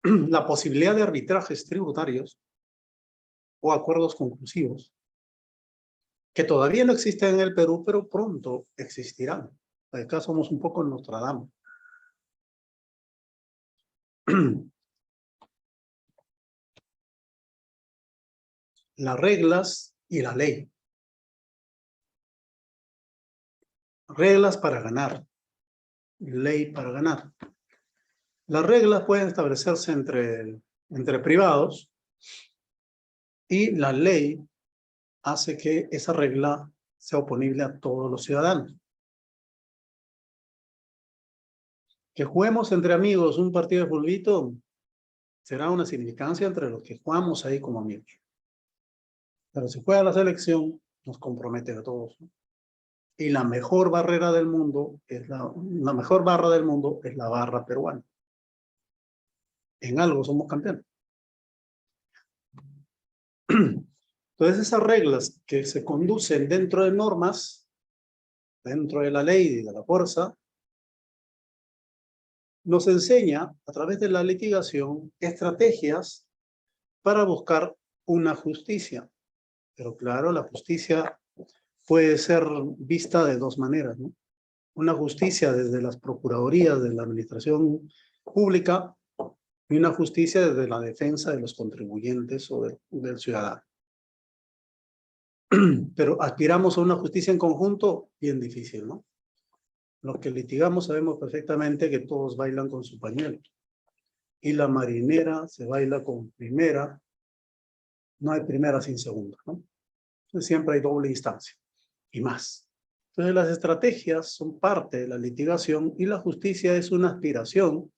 la posibilidad de arbitrajes tributarios o acuerdos conclusivos, que todavía no existen en el Perú, pero pronto existirán. Acá somos un poco Nostradamus. Las reglas y la ley. Reglas para ganar. Ley para ganar. Las reglas pueden establecerse entre privados, y la ley hace que esa regla sea oponible a todos los ciudadanos. Que juguemos entre amigos un partido de fulbito será una significancia entre los que jugamos ahí como amigos. Pero si juega la selección, nos compromete a todos, ¿no? Y la mejor barrera del mundo es la mejor barra del mundo es la barra peruana. En algo somos campeones. Entonces esas reglas que se conducen dentro de normas, dentro de la ley y de la fuerza, nos enseña a través de la litigación estrategias para buscar una justicia. Pero claro, la justicia puede ser vista de dos maneras, ¿no? Una justicia desde las procuradurías de la administración pública y una justicia desde la defensa de los contribuyentes o del ciudadano. Pero aspiramos a una justicia en conjunto, bien difícil, ¿no? Los que litigamos sabemos perfectamente que todos bailan con su pañuelo. Y la marinera se baila con primera. No hay primera sin segunda, ¿no? Entonces siempre hay doble instancia y más. Entonces las estrategias son parte de la litigación y la justicia es una aspiración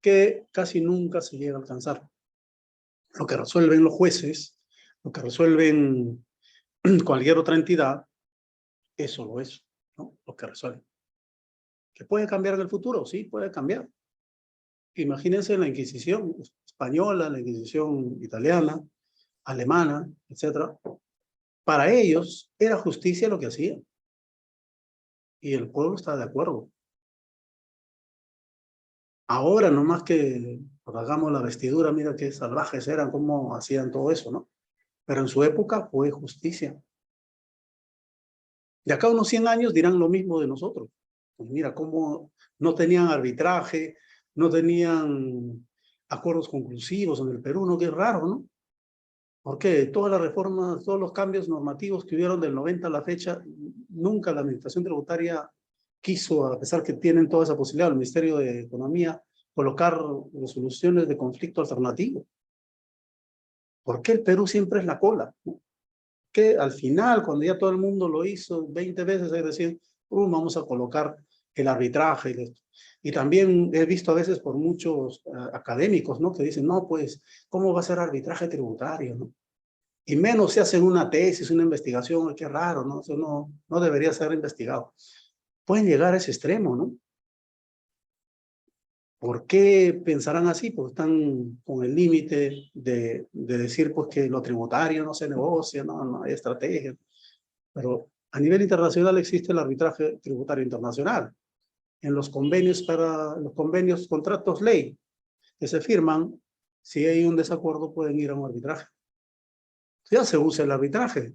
que casi nunca se llega a alcanzar. Lo que resuelven los jueces, lo que resuelven cualquier otra entidad, es solo eso, ¿no? Lo que resuelven. ¿Que puede cambiar en el futuro? Sí, puede cambiar. Imagínense la Inquisición española, la Inquisición italiana, alemana, etc. Para ellos era justicia lo que hacían. Y el pueblo está de acuerdo. Ahora, no más que pues, hagamos la vestidura, mira qué salvajes eran, cómo hacían todo eso, ¿no? Pero en su época fue justicia. De acá a unos 100 años dirán lo mismo de nosotros. Pues mira, cómo no tenían arbitraje, no tenían acuerdos conclusivos en el Perú, ¿no? Qué raro, ¿no? Porque todas las reformas, todos los cambios normativos que hubieron del 90 a la fecha, nunca la administración tributaria quiso, a pesar que tienen toda esa posibilidad, el Ministerio de Economía, colocar resoluciones de conflicto alternativo. ¿Por qué el Perú siempre es la cola? Que al final, cuando ya todo el mundo lo hizo 20 veces, es decir, vamos a colocar el arbitraje y esto. Y también he visto a veces por muchos académicos, ¿no? Que dicen, no, pues, ¿cómo va a ser arbitraje tributario, no? Y menos se hacen una tesis, una investigación, qué raro, ¿no? Eso no debería ser investigado. Pueden llegar a ese extremo, ¿no? ¿Por qué pensarán así? Porque están con el límite de decir pues, que lo tributario no se negocia, no hay estrategia. Pero a nivel internacional existe el arbitraje tributario internacional. En los convenios, contratos ley que se firman, si hay un desacuerdo pueden ir a un arbitraje. Ya se usa el arbitraje.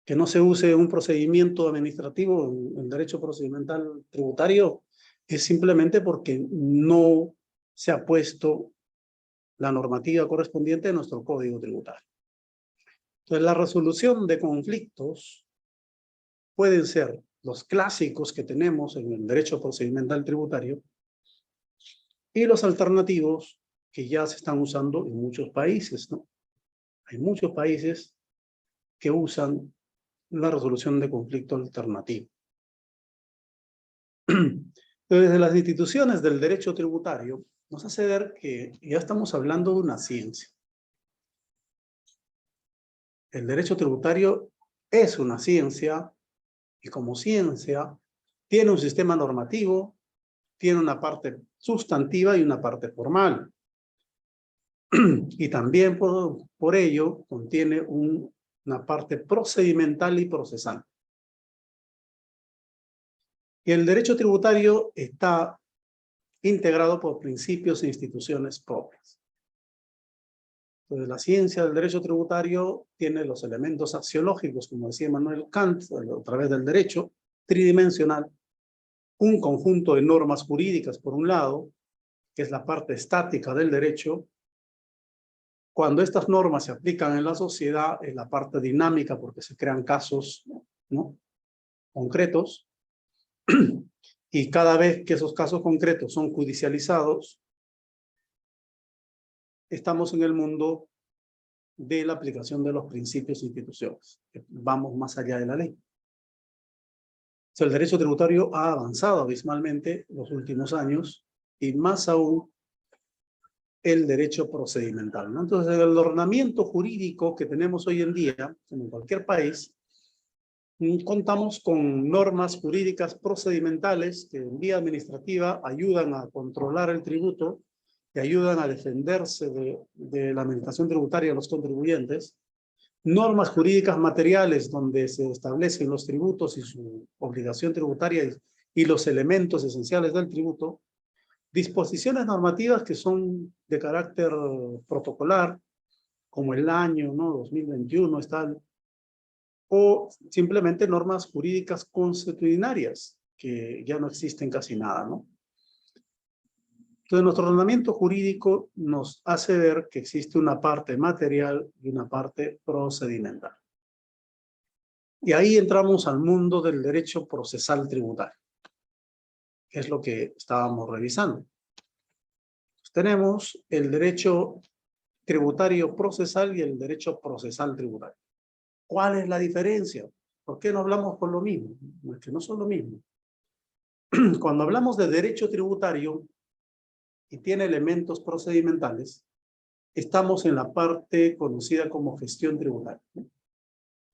Que no se use un procedimiento administrativo, el derecho procedimental tributario, es simplemente porque no se ha puesto la normativa correspondiente a nuestro código tributario. Entonces, la resolución de conflictos pueden ser los clásicos que tenemos en el derecho procedimental tributario y los alternativos que ya se están usando en muchos países, ¿no? Hay muchos países que usan la resolución de conflicto alternativo. Desde las instituciones del derecho tributario nos hace ver que ya estamos hablando de una ciencia. El derecho tributario es una ciencia y como ciencia tiene un sistema normativo, tiene una parte sustantiva y una parte formal. Y también por ello contiene una parte procedimental y procesal. Y el derecho tributario está integrado por principios e instituciones propias. Entonces, la ciencia del derecho tributario tiene los elementos axiológicos, como decía Immanuel Kant, a través del derecho tridimensional, un conjunto de normas jurídicas, por un lado, que es la parte estática del derecho. Cuando estas normas se aplican en la sociedad, es la parte dinámica, porque se crean casos, ¿no?, concretos, y cada vez que esos casos concretos son judicializados, estamos en el mundo de la aplicación de los principios e instituciones. Vamos más allá de la ley. O sea, el derecho tributario ha avanzado abismalmente en los últimos años y más aún el derecho procedimental, ¿no? Entonces, el ordenamiento jurídico que tenemos hoy en día en cualquier país, contamos con normas jurídicas procedimentales que en vía administrativa ayudan a controlar el tributo, que ayudan a defenderse de la administración tributaria de los contribuyentes, normas jurídicas materiales donde se establecen los tributos y su obligación tributaria y los elementos esenciales del tributo, disposiciones normativas que son de carácter protocolar, como el año, ¿no?, 2021 está, o simplemente normas jurídicas consuetudinarias, que ya no existen casi nada, ¿no? Entonces, nuestro ordenamiento jurídico nos hace ver que existe una parte material y una parte procedimental. Y ahí entramos al mundo del derecho procesal tributario, que es lo que estábamos revisando. Pues tenemos el derecho tributario procesal y el derecho procesal tributario. ¿Cuál es la diferencia? ¿Por qué no hablamos por lo mismo? Es que no son lo mismo. Cuando hablamos de derecho tributario y tiene elementos procedimentales, estamos en la parte conocida como gestión tributaria.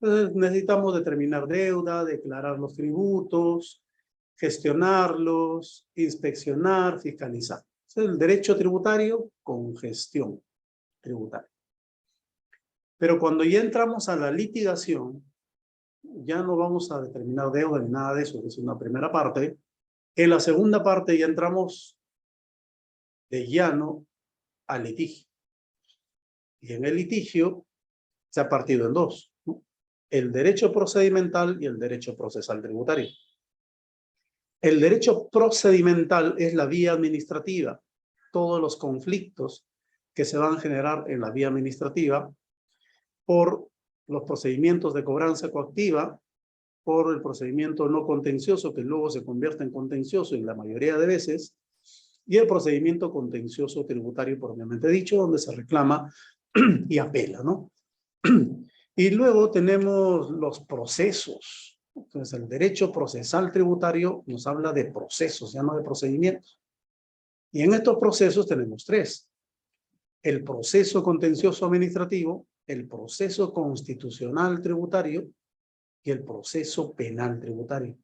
Entonces necesitamos determinar deuda, declarar los tributos, gestionarlos, inspeccionar, fiscalizar. Es el derecho tributario con gestión tributaria. Pero cuando ya entramos a la litigación, ya no vamos a determinar deuda ni nada de eso, que es una primera parte. En la segunda parte ya entramos de llano al litigio. Y en el litigio se ha partido en dos, ¿no? El derecho procedimental y el derecho procesal tributario. El derecho procedimental es la vía administrativa. Todos los conflictos que se van a generar en la vía administrativa por los procedimientos de cobranza coactiva, por el procedimiento no contencioso, que luego se convierte en contencioso en la mayoría de veces, y el procedimiento contencioso tributario propiamente dicho, donde se reclama y apela, ¿no? Y luego tenemos los procesos. Entonces, el derecho procesal tributario nos habla de procesos, ya no de procedimientos. Y en estos procesos tenemos tres. El proceso contencioso administrativo, el proceso constitucional tributario y el proceso penal tributario.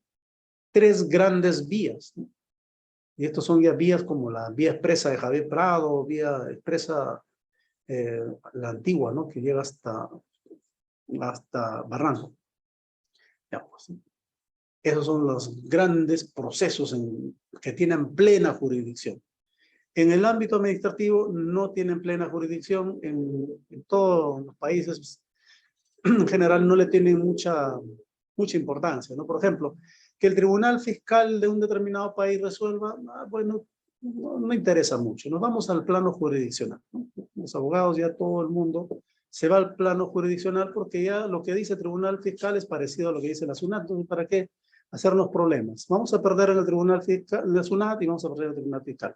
Tres grandes vías, ¿no? Y estos son ya vías como la vía expresa de Javier Prado, vía expresa la antigua, ¿no? Que llega hasta Barranco. Ya, pues, esos son los grandes procesos que tienen plena jurisdicción. En el ámbito administrativo no tienen plena jurisdicción. En todos los países en general no le tienen mucha importancia, ¿no? Por ejemplo, que el tribunal fiscal de un determinado país resuelva, bueno, no interesa mucho. Nos vamos al plano jurisdiccional, ¿no? Los abogados, ya todo el mundo se va al plano jurisdiccional porque ya lo que dice el tribunal fiscal es parecido a lo que dice la SUNAT. Entonces, ¿para qué hacernos problemas? Vamos a perder en el tribunal fiscal, en la SUNAT, y vamos a perder en el tribunal fiscal.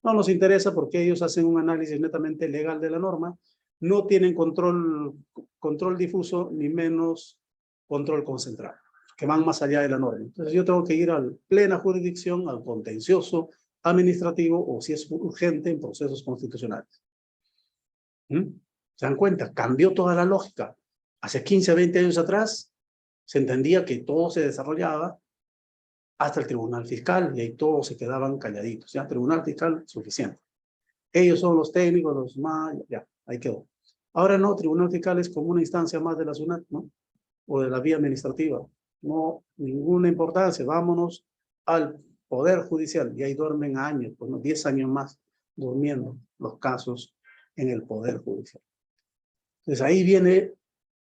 No nos interesa porque ellos hacen un análisis netamente legal de la norma, no tienen control difuso, ni menos control concentrado, que van más allá de la norma. Entonces yo tengo que ir a la plena jurisdicción, al contencioso administrativo, o si es urgente, en procesos constitucionales. ¿Se dan cuenta? Cambió toda la lógica. Hace 15, 20 años atrás, se entendía que todo se desarrollaba hasta el tribunal fiscal, y ahí todos se quedaban calladitos. Ya, tribunal fiscal, suficiente. Ellos son los técnicos, los más, ya, ahí quedó. Ahora no, tribunal fiscal es como una instancia más de la SUNAT, ¿no? O de la vía administrativa. No, ninguna importancia. Vámonos al Poder Judicial. Y ahí duermen años, pues, ¿no? 10 años más durmiendo los casos en el Poder Judicial. Entonces ahí viene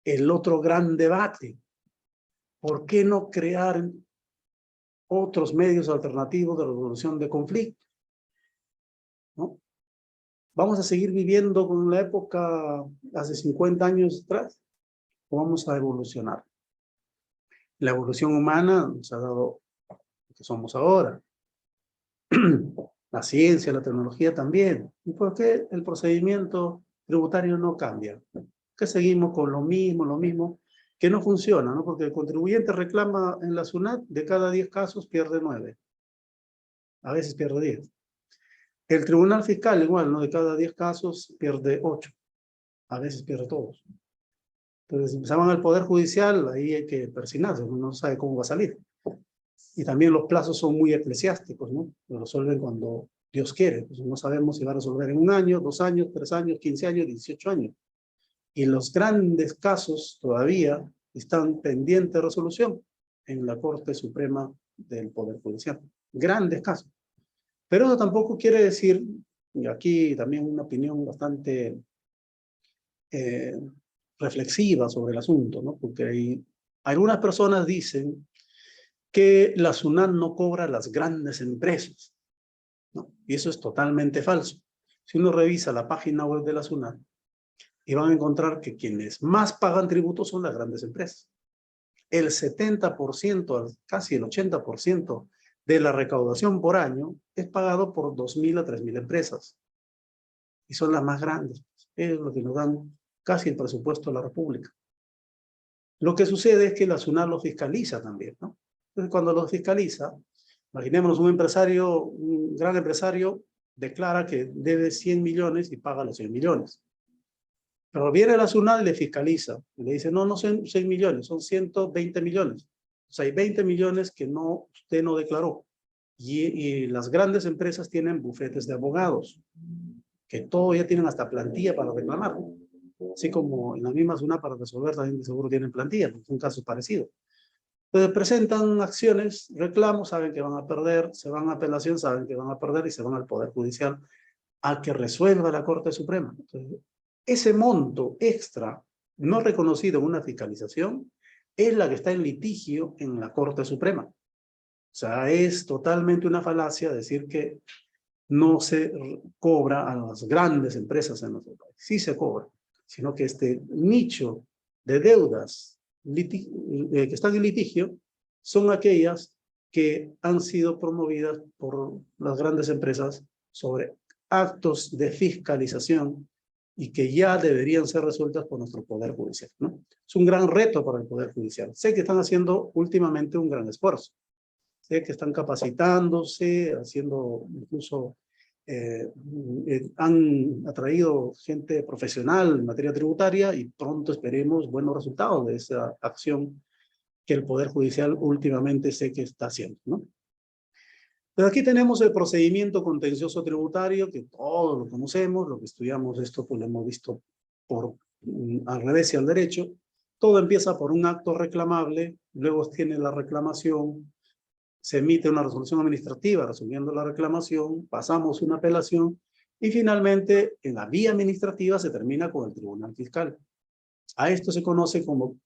el otro gran debate. ¿Por qué no crear otros medios alternativos de resolución de conflictos? ¿No? ¿Vamos a seguir viviendo con la época hace 50 años atrás? ¿O vamos a evolucionar? La evolución humana nos ha dado lo que somos ahora. La ciencia, la tecnología también. ¿Y por qué el procedimiento tributario no cambia? Que seguimos con lo mismo, que no funciona, ¿no? Porque el contribuyente reclama en la SUNAT, de cada 10 casos pierde 9. A veces pierde 10. El tribunal fiscal igual, ¿no? De cada 10 casos pierde 8. A veces pierde todos. Entonces, se van al Poder Judicial, ahí hay que persignarse, uno no sabe cómo va a salir. Y también los plazos son muy eclesiásticos, ¿no? Lo resuelven cuando Dios quiere. Pues no sabemos si va a resolver en 1 año, 2 años, 3 años, 15 años, 18 años. Y los grandes casos todavía están pendientes de resolución en la Corte Suprema del Poder Judicial. Grandes casos. Pero eso tampoco quiere decir, y aquí también una opinión bastante reflexiva sobre el asunto, ¿no? Porque algunas personas dicen que la SUNAT no cobra a las grandes empresas, ¿no? Y eso es totalmente falso. Si uno revisa la página web de la SUNAT, y van a encontrar que quienes más pagan tributos son las grandes empresas. El 70%, casi el 80% de la recaudación por año es pagado por 2.000 a 3.000 empresas. Y son las más grandes. Es lo que nos dan casi el presupuesto de la República. Lo que sucede es que la SUNAT lo fiscaliza también, ¿no? Entonces, cuando lo fiscaliza, imaginémonos un empresario, un gran empresario, declara que debe 100 millones y paga los 100 millones. Pero viene la SUNAT y le fiscaliza. Y le dice, no, no son 6 millones, son 120 millones. O sea, hay 20 millones que usted no declaró. Y las grandes empresas tienen bufetes de abogados, que todo ya tienen hasta plantilla para reclamar. Así como en la misma zona para resolver también seguro tienen plantilla, porque son casos parecidos. Entonces presentan acciones, reclamos, saben que van a perder, se van a apelación, saben que van a perder y se van al Poder Judicial a que resuelva la Corte Suprema. Entonces, ese monto extra no reconocido en una fiscalización es la que está en litigio en la Corte Suprema. O sea, es totalmente una falacia decir que no se cobra a las grandes empresas en nuestro país. Sí se cobra, sino que este nicho de deudas que están en litigio son aquellas que han sido promovidas por las grandes empresas sobre actos de fiscalización y que ya deberían ser resueltas por nuestro Poder Judicial, ¿no? Es un gran reto para el Poder Judicial. Sé que están haciendo últimamente un gran esfuerzo. Sé que están capacitándose, haciendo incluso, han atraído gente profesional en materia tributaria y pronto esperemos buenos resultados de esa acción que el Poder Judicial últimamente sé que está haciendo, ¿no? Pero aquí tenemos el procedimiento contencioso tributario, que todos lo conocemos, lo que estudiamos esto, pues lo hemos visto por al revés y al derecho. Todo empieza por un acto reclamable, luego tiene la reclamación, se emite una resolución administrativa resolviendo la reclamación, pasamos una apelación y finalmente en la vía administrativa se termina con el Tribunal Fiscal. A esto se conoce como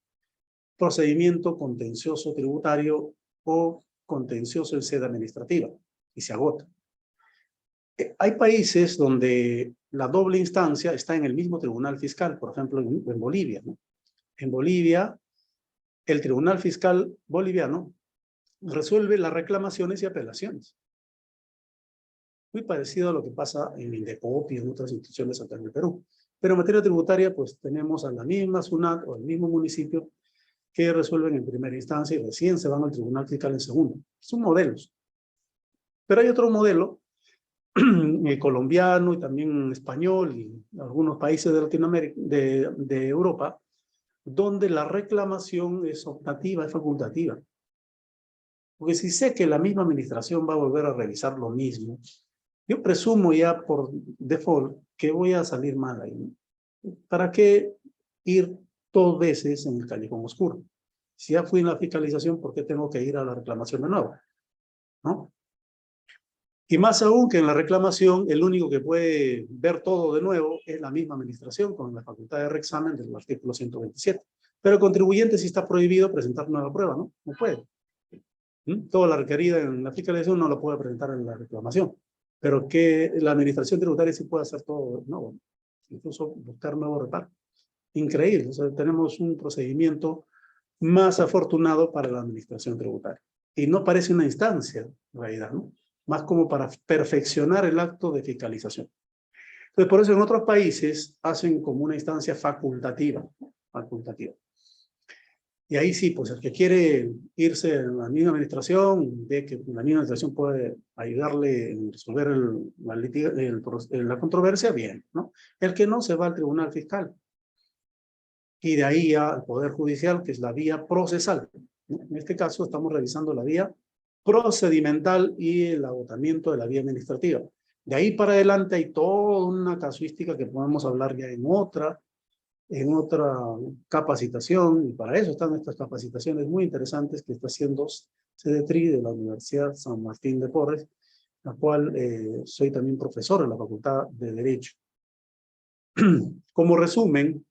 procedimiento contencioso tributario o contencioso en sede administrativa y se agota. Hay países donde la doble instancia está en el mismo Tribunal Fiscal, por ejemplo en Bolivia, ¿no? En Bolivia, el Tribunal Fiscal boliviano resuelve las reclamaciones y apelaciones. Muy parecido a lo que pasa en Indecopi y en otras instituciones acá en el Perú. Pero en materia tributaria, pues tenemos a la misma SUNAT o el mismo municipio que resuelven en primera instancia y recién se van al Tribunal Fiscal en segundo. Son modelos. Pero hay otro modelo colombiano y también español y algunos países de Latinoamérica, de Europa, donde la reclamación es optativa, es facultativa. Porque si sé que la misma administración va a volver a revisar lo mismo, yo presumo ya por default que voy a salir mal ahí. ¿Para qué ir 2 veces en el callejón oscuro? Si ya fui en la fiscalización, ¿por qué tengo que ir a la reclamación de nuevo? ¿No? Y más aún que en la reclamación, el único que puede ver todo de nuevo es la misma administración con la facultad de reexamen del artículo 127. Pero el contribuyente sí está prohibido presentar nueva prueba, ¿no? No puede. Toda la requerida en la fiscalización no lo puede presentar en la reclamación. Pero que la administración tributaria sí puede hacer todo, ¿no? Incluso buscar nuevo reparto. Increíble. O sea, tenemos un procedimiento más afortunado para la administración tributaria. Y no parece una instancia, en realidad, ¿no? Más como para perfeccionar el acto de fiscalización. Entonces, por eso en otros países hacen como una instancia facultativa. Facultativa. Y ahí sí, pues el que quiere irse en la misma administración, ve que la misma administración puede ayudarle en resolver la controversia, bien, ¿no? El que no, se va al Tribunal Fiscal. Y de ahí al Poder Judicial, que es la vía procesal, ¿no? En este caso estamos revisando la vía procedimental y el agotamiento de la vía administrativa. De ahí para adelante hay toda una casuística que podemos hablar ya en otra capacitación, y para eso están estas capacitaciones muy interesantes que está haciendo CEDETRI de la Universidad San Martín de Porres, la cual soy también profesor en la Facultad de Derecho. Como resumen,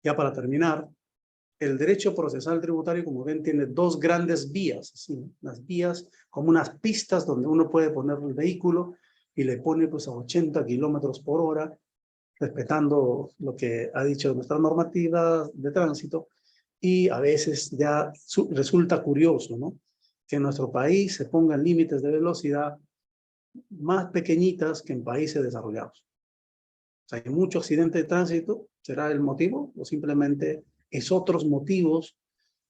ya para terminar, el derecho procesal tributario, como ven, tiene 2 grandes vías, ¿sí? Las vías como unas pistas donde uno puede poner el vehículo y le pone pues a 80 kilómetros por hora, respetando lo que ha dicho nuestra normativa de tránsito, y a veces ya resulta curioso, ¿no? Que en nuestro país se pongan límites de velocidad más pequeñitas que en países desarrollados. O sea, hay mucho accidente de tránsito, ¿será el motivo? ¿O simplemente es otros motivos?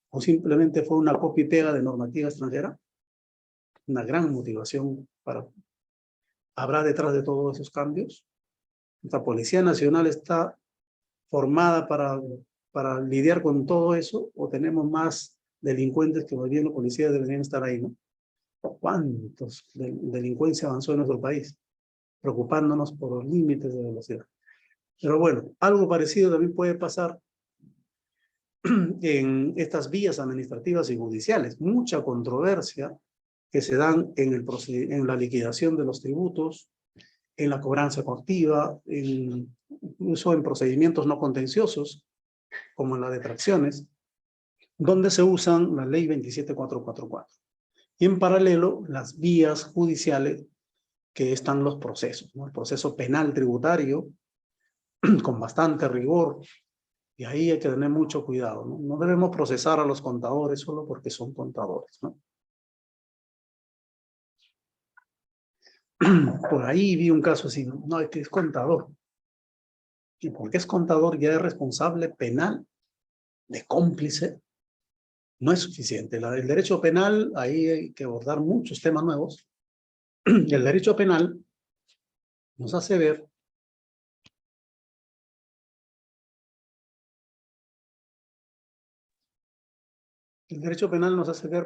¿O simplemente fue una copia y pega de normativa extranjera? Una gran motivación habrá detrás de todos esos cambios. Nuestra Policía Nacional está formada para lidiar con todo eso, o tenemos más delincuentes que más bien los policías deberían estar ahí, ¿no? ¿Cuántos delincuencia avanzó en nuestro país? Preocupándonos por los límites de velocidad. Pero bueno, algo parecido también puede pasar en estas vías administrativas y judiciales. Mucha controversia que se dan en la liquidación de los tributos, en la cobranza coactiva, incluso en procedimientos no contenciosos, como en las detracciones, donde se usan la ley 27444. Y en paralelo, las vías judiciales que están los procesos, ¿no? El proceso penal tributario, con bastante rigor, y ahí hay que tener mucho cuidado, ¿no? No debemos procesar a los contadores solo porque son contadores, ¿no? Por ahí vi un caso así, no, es que es contador. Y porque es contador ya es responsable penal de cómplice, no es suficiente. El derecho penal, ahí hay que abordar muchos temas nuevos. El derecho penal nos hace ver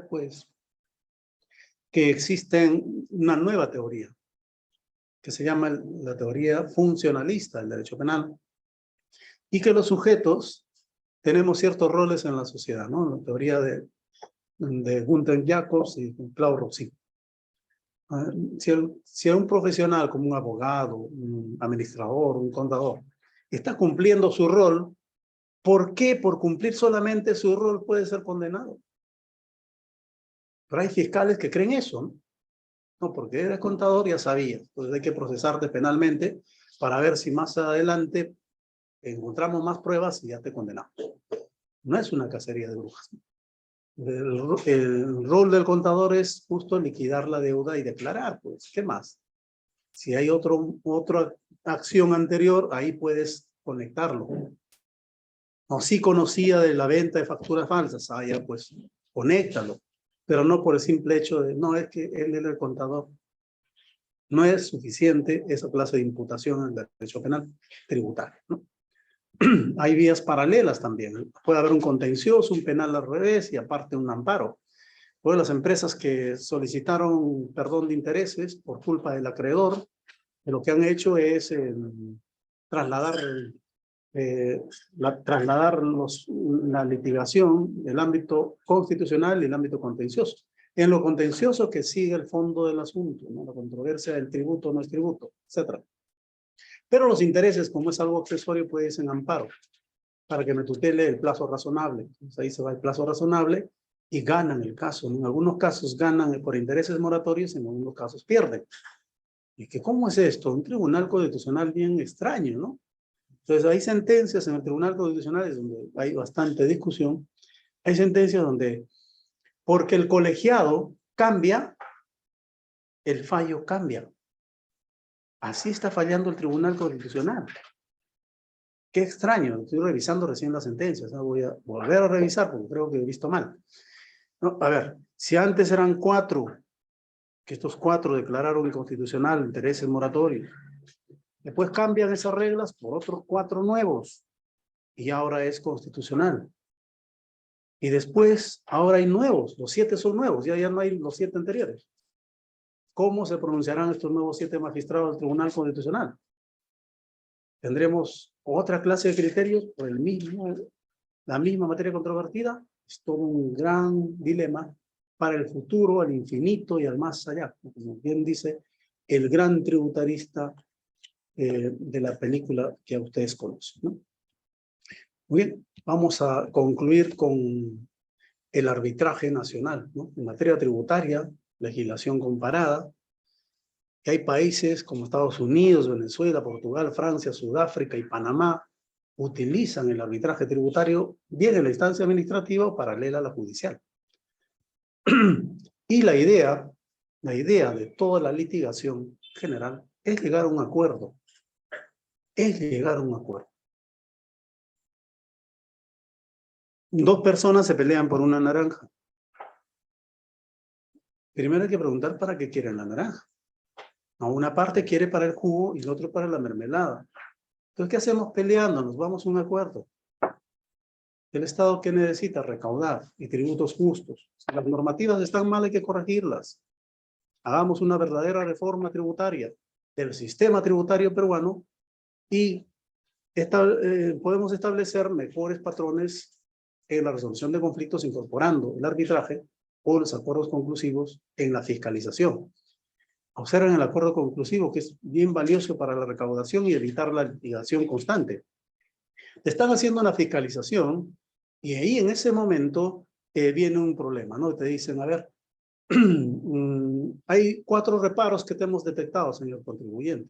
pues, que existe una nueva teoría, que se llama la teoría funcionalista del derecho penal, y que los sujetos tenemos ciertos roles en la sociedad, ¿no? La teoría de Gunther Jacobs y Claude Rossi. Si un profesional como un abogado, un administrador, un contador, está cumpliendo su rol, ¿por qué por cumplir solamente su rol puede ser condenado? Pero hay fiscales que creen eso, ¿no? No, porque eres contador ya sabías, entonces hay que procesarte penalmente para ver si más adelante encontramos más pruebas y ya te condenamos. No es una cacería de brujas. El rol del contador es justo liquidar la deuda y declarar, pues, ¿qué más? Si hay otra acción anterior, ahí puedes conectarlo. O si conocía de la venta de facturas falsas, ya pues, conéctalo. Pero no por el simple hecho de, no, es que él era el contador. No es suficiente esa clase de imputación en el derecho penal tributario, ¿no? Hay vías paralelas también. Puede haber un contencioso, un penal al revés y aparte un amparo. Pues las empresas que solicitaron perdón de intereses por culpa del acreedor, lo que han hecho es trasladar, la litigación del ámbito constitucional y el ámbito contencioso. En lo contencioso que sigue el fondo del asunto, ¿no? La controversia del tributo o no es tributo, etc. Pero los intereses, como es algo accesorio, puede irse en amparo para que me tutele el plazo razonable. Entonces ahí se va el plazo razonable y ganan el caso. En algunos casos ganan por intereses moratorios, en algunos casos pierden. ¿Y que cómo es esto? Un tribunal constitucional bien extraño, ¿no? Entonces hay sentencias en el tribunal constitucional donde hay bastante discusión. Hay sentencias donde, porque el colegiado cambia, el fallo cambia. Así está fallando el tribunal constitucional. Qué extraño, estoy revisando recién las sentencias, ¿no? Voy a volver a revisar porque creo que he visto mal. No, a ver, si antes eran 4, que estos 4 declararon inconstitucional intereses moratorios, después cambian esas reglas por otros 4 nuevos y ahora es constitucional. Y después, ahora hay nuevos, los 7 son nuevos, ya no hay los 7 anteriores. ¿Cómo se pronunciarán estos nuevos 7 magistrados del Tribunal Constitucional? ¿Tendremos otra clase de criterios por la misma materia controvertida? Es todo un gran dilema para el futuro, al infinito y al más allá. Como bien dice el gran tributarista de la película que ustedes conocen, ¿no? Muy bien, vamos a concluir con el arbitraje nacional, ¿no? En materia tributaria, legislación comparada, que hay países como Estados Unidos, Venezuela, Portugal, Francia, Sudáfrica y Panamá utilizan el arbitraje tributario bien en la instancia administrativa o paralela a la judicial. Y la idea de toda la litigación general es llegar a un acuerdo. Es llegar a un acuerdo. 2 personas se pelean por una naranja. Primero hay que preguntar para qué quieren la naranja. Una parte quiere para el jugo y la otra para la mermelada. Entonces, ¿qué hacemos peleando? Nos vamos a un acuerdo. ¿El Estado qué necesita? Recaudar y tributos justos. Si las normativas están mal, hay que corregirlas. Hagamos una verdadera reforma tributaria del sistema tributario peruano y podemos establecer mejores patrones en la resolución de conflictos incorporando el arbitraje o los acuerdos conclusivos en la fiscalización. Observen el acuerdo conclusivo, que es bien valioso para la recaudación y evitar la litigación constante. Te están haciendo una fiscalización y ahí en ese momento viene un problema, ¿no? Te dicen, a ver, hay 4 reparos que te hemos detectado, señor contribuyente.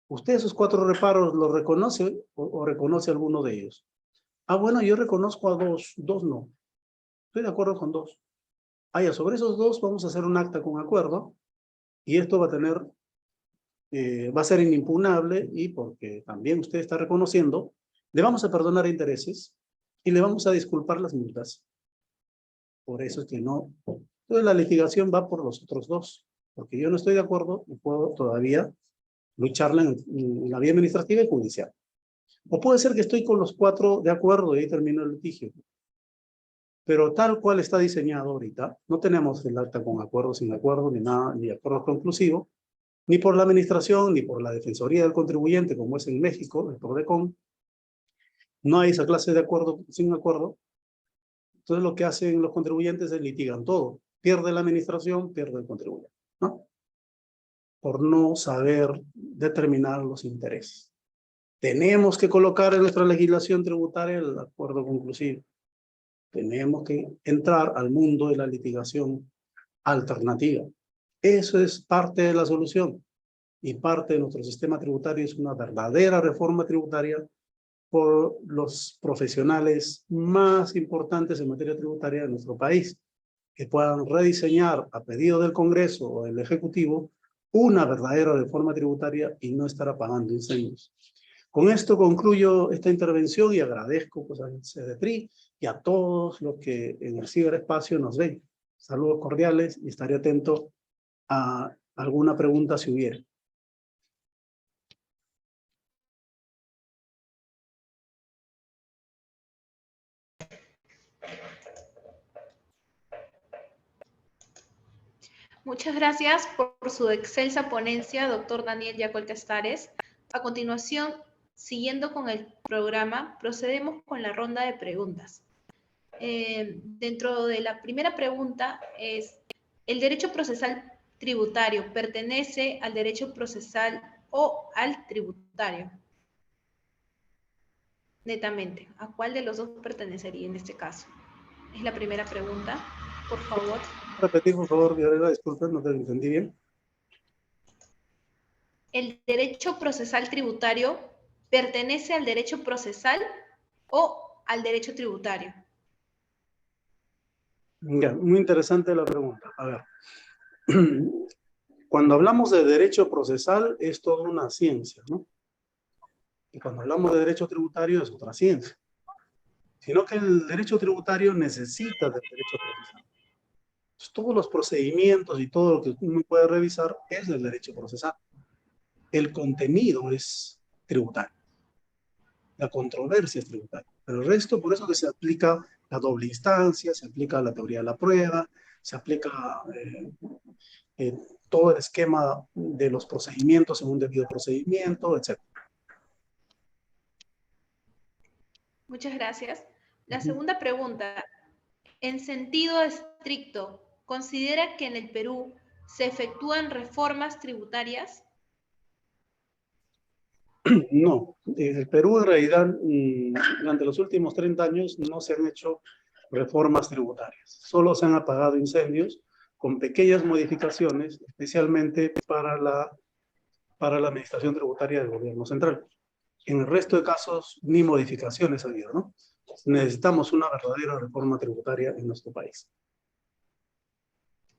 ¿Usted esos 4 reparos los reconoce o reconoce alguno de ellos? Ah, bueno, yo reconozco a 2 no. Estoy de acuerdo con 2. Ah, ya, sobre esos 2 vamos a hacer un acta con acuerdo y esto va a tener, va a ser inimpugnable y porque también usted está reconociendo, le vamos a perdonar intereses y le vamos a disculpar las multas. Por eso es que no. Entonces la litigación va por los otros 2, porque yo no estoy de acuerdo y puedo todavía lucharla en la vía administrativa y judicial. O puede ser que estoy con los 4 de acuerdo y ahí termino el litigio. Pero tal cual está diseñado ahorita, no tenemos el acta con acuerdo, sin acuerdo, ni nada, ni acuerdo conclusivo, ni por la administración, ni por la Defensoría del Contribuyente, como es en México, el PRODECON. No hay esa clase de acuerdo sin acuerdo. Entonces lo que hacen los contribuyentes es litigan todo. Pierde la administración, pierde el contribuyente, ¿no? Por no saber determinar los intereses. Tenemos que colocar en nuestra legislación tributaria el acuerdo conclusivo. Tenemos que entrar al mundo de la litigación alternativa. Eso es parte de la solución. Y parte de nuestro sistema tributario es una verdadera reforma tributaria por los profesionales más importantes en materia tributaria de nuestro país, que puedan rediseñar a pedido del Congreso o del Ejecutivo una verdadera reforma tributaria y no estar apagando incendios. Con esto concluyo esta intervención y agradezco pues, al CDPRI y a todos los que en el ciberespacio nos ven. Saludos cordiales y estaré atento a alguna pregunta si hubiera. Muchas gracias por su excelsa ponencia, doctor Daniel Yacol Castares. A continuación, siguiendo con el programa, procedemos con la ronda de preguntas. Dentro de la primera pregunta es, ¿el derecho procesal tributario pertenece al derecho procesal o al tributario? Netamente, ¿a cuál de los dos pertenecería en este caso? Es la primera pregunta, por favor. Repetir, por favor, Violeta, disculpen, no te entendí bien. ¿El derecho procesal tributario pertenece al derecho procesal o al derecho tributario? Ya, muy interesante la pregunta. A ver, cuando hablamos de derecho procesal es toda una ciencia, ¿no? Y cuando hablamos de derecho tributario es otra ciencia. Sino que el derecho tributario necesita del derecho procesal. Entonces, todos los procedimientos y todo lo que uno puede revisar es del derecho procesal. El contenido es tributario. La controversia es tributaria. Pero el resto, por eso que se aplica la doble instancia, se aplica la teoría de la prueba, se aplica todo el esquema de los procedimientos en un debido procedimiento, etc. Muchas gracias. La segunda pregunta, en sentido estricto, ¿considera que en el Perú se efectúan reformas tributarias? No, en el Perú en realidad durante los últimos 30 años no se han hecho reformas tributarias. Solo se han apagado incendios con pequeñas modificaciones, especialmente para la administración tributaria del gobierno central. En el resto de casos, ni modificaciones ha habido, ¿no? Necesitamos una verdadera reforma tributaria en nuestro país.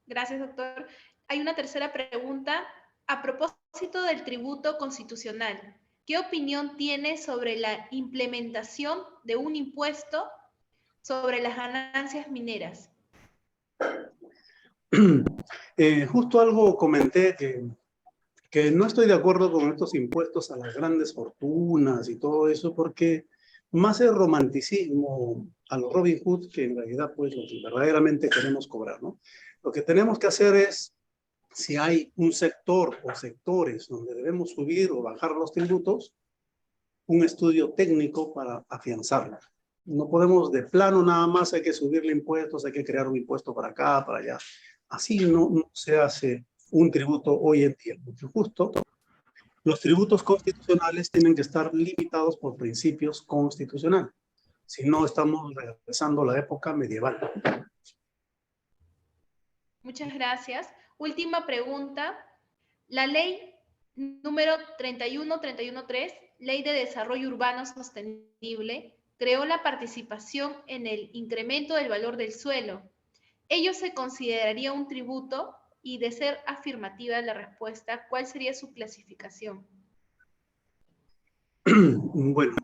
Gracias, doctor. Hay una tercera pregunta. A propósito del tributo constitucional, ¿qué opinión tiene sobre la implementación de un impuesto sobre las ganancias mineras? Justo algo comenté que no estoy de acuerdo con estos impuestos a las grandes fortunas y todo eso, porque más es romanticismo a los Robin Hood que en realidad pues lo que verdaderamente queremos cobrar, ¿no? Lo que tenemos que hacer es, si hay un sector o sectores donde debemos subir o bajar los tributos, un estudio técnico para afianzarlo. No podemos de plano nada más, hay que subirle impuestos, hay que crear un impuesto para acá, para allá. Así no se hace un tributo hoy en día. Porque justo los tributos constitucionales tienen que estar limitados por principios constitucionales. Si no, estamos regresando a la época medieval. Muchas gracias. Última pregunta. La ley número 313, Ley de Desarrollo Urbano Sostenible, creó la participación en el incremento del valor del suelo. ¿Ello se consideraría un tributo? Y de ser afirmativa la respuesta, ¿cuál sería su clasificación? Bueno,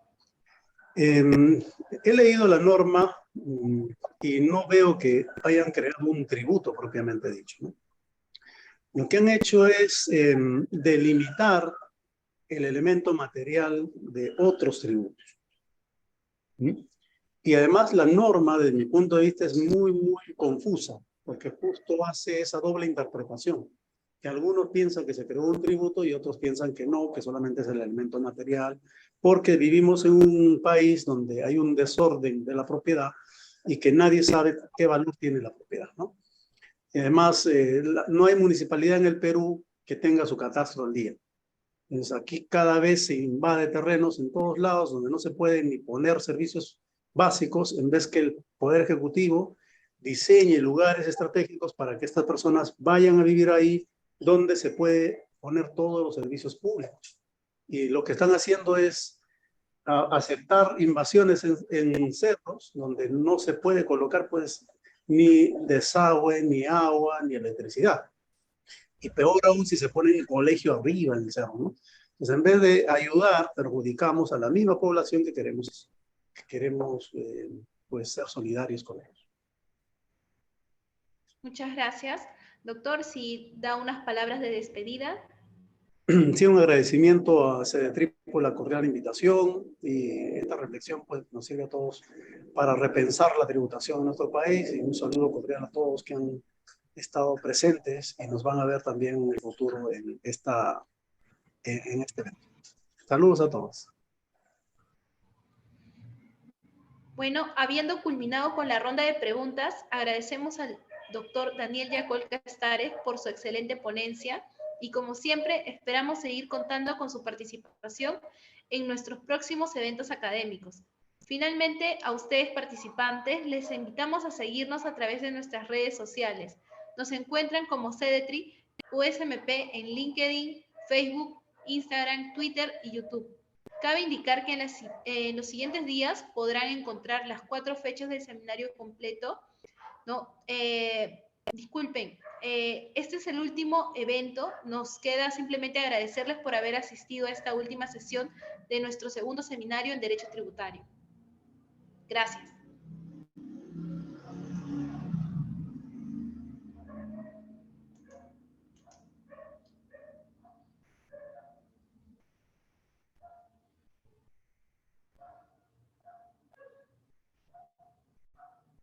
he leído la norma y no veo que hayan creado un tributo propiamente dicho, ¿no? Lo que han hecho es delimitar el elemento material de otros tributos. Y además la norma, desde mi punto de vista, es muy confusa, porque justo hace esa doble interpretación, que algunos piensan que se creó un tributo y otros piensan que no, que solamente es el elemento material, porque vivimos en un país donde hay un desorden de la propiedad y que nadie sabe qué valor tiene la propiedad, ¿no? Y además, no hay municipalidad en el Perú que tenga su catastro al día. Entonces, aquí cada vez se invade terrenos en todos lados donde no se pueden ni poner servicios básicos, en vez que el Poder Ejecutivo diseñe lugares estratégicos para que estas personas vayan a vivir ahí donde se puede poner todos los servicios públicos. Y lo que están haciendo es aceptar invasiones en cerros donde no se puede colocar pues ni desagüe, ni agua, ni electricidad. Y peor aún si se pone el colegio arriba en el cerro, ¿no? Entonces, en vez de ayudar, perjudicamos a la misma población que queremos pues, ser solidarios con ellos. Muchas gracias. Doctor, si da unas palabras de despedida. Sí, un agradecimiento a CEDETRI por la cordial invitación y esta reflexión pues, nos sirve a todos para repensar la tributación en nuestro país y un saludo cordial a todos que han estado presentes y nos van a ver también en el futuro en este evento. Saludos a todos. Bueno, habiendo culminado con la ronda de preguntas, agradecemos al doctor Daniel Yacol Castares por su excelente ponencia y como siempre esperamos seguir contando con su participación en nuestros próximos eventos académicos. Finalmente, a ustedes participantes les invitamos a seguirnos a través de nuestras redes sociales. Nos encuentran como CEDETRI USMP en LinkedIn, Facebook, Instagram, Twitter y YouTube. Cabe indicar que en los siguientes días podrán encontrar las 4 fechas del seminario completo, ¿no? Disculpen, este es el último evento. Nos queda simplemente agradecerles por haber asistido a esta última sesión de nuestro segundo seminario en Derecho Tributario. Gracias.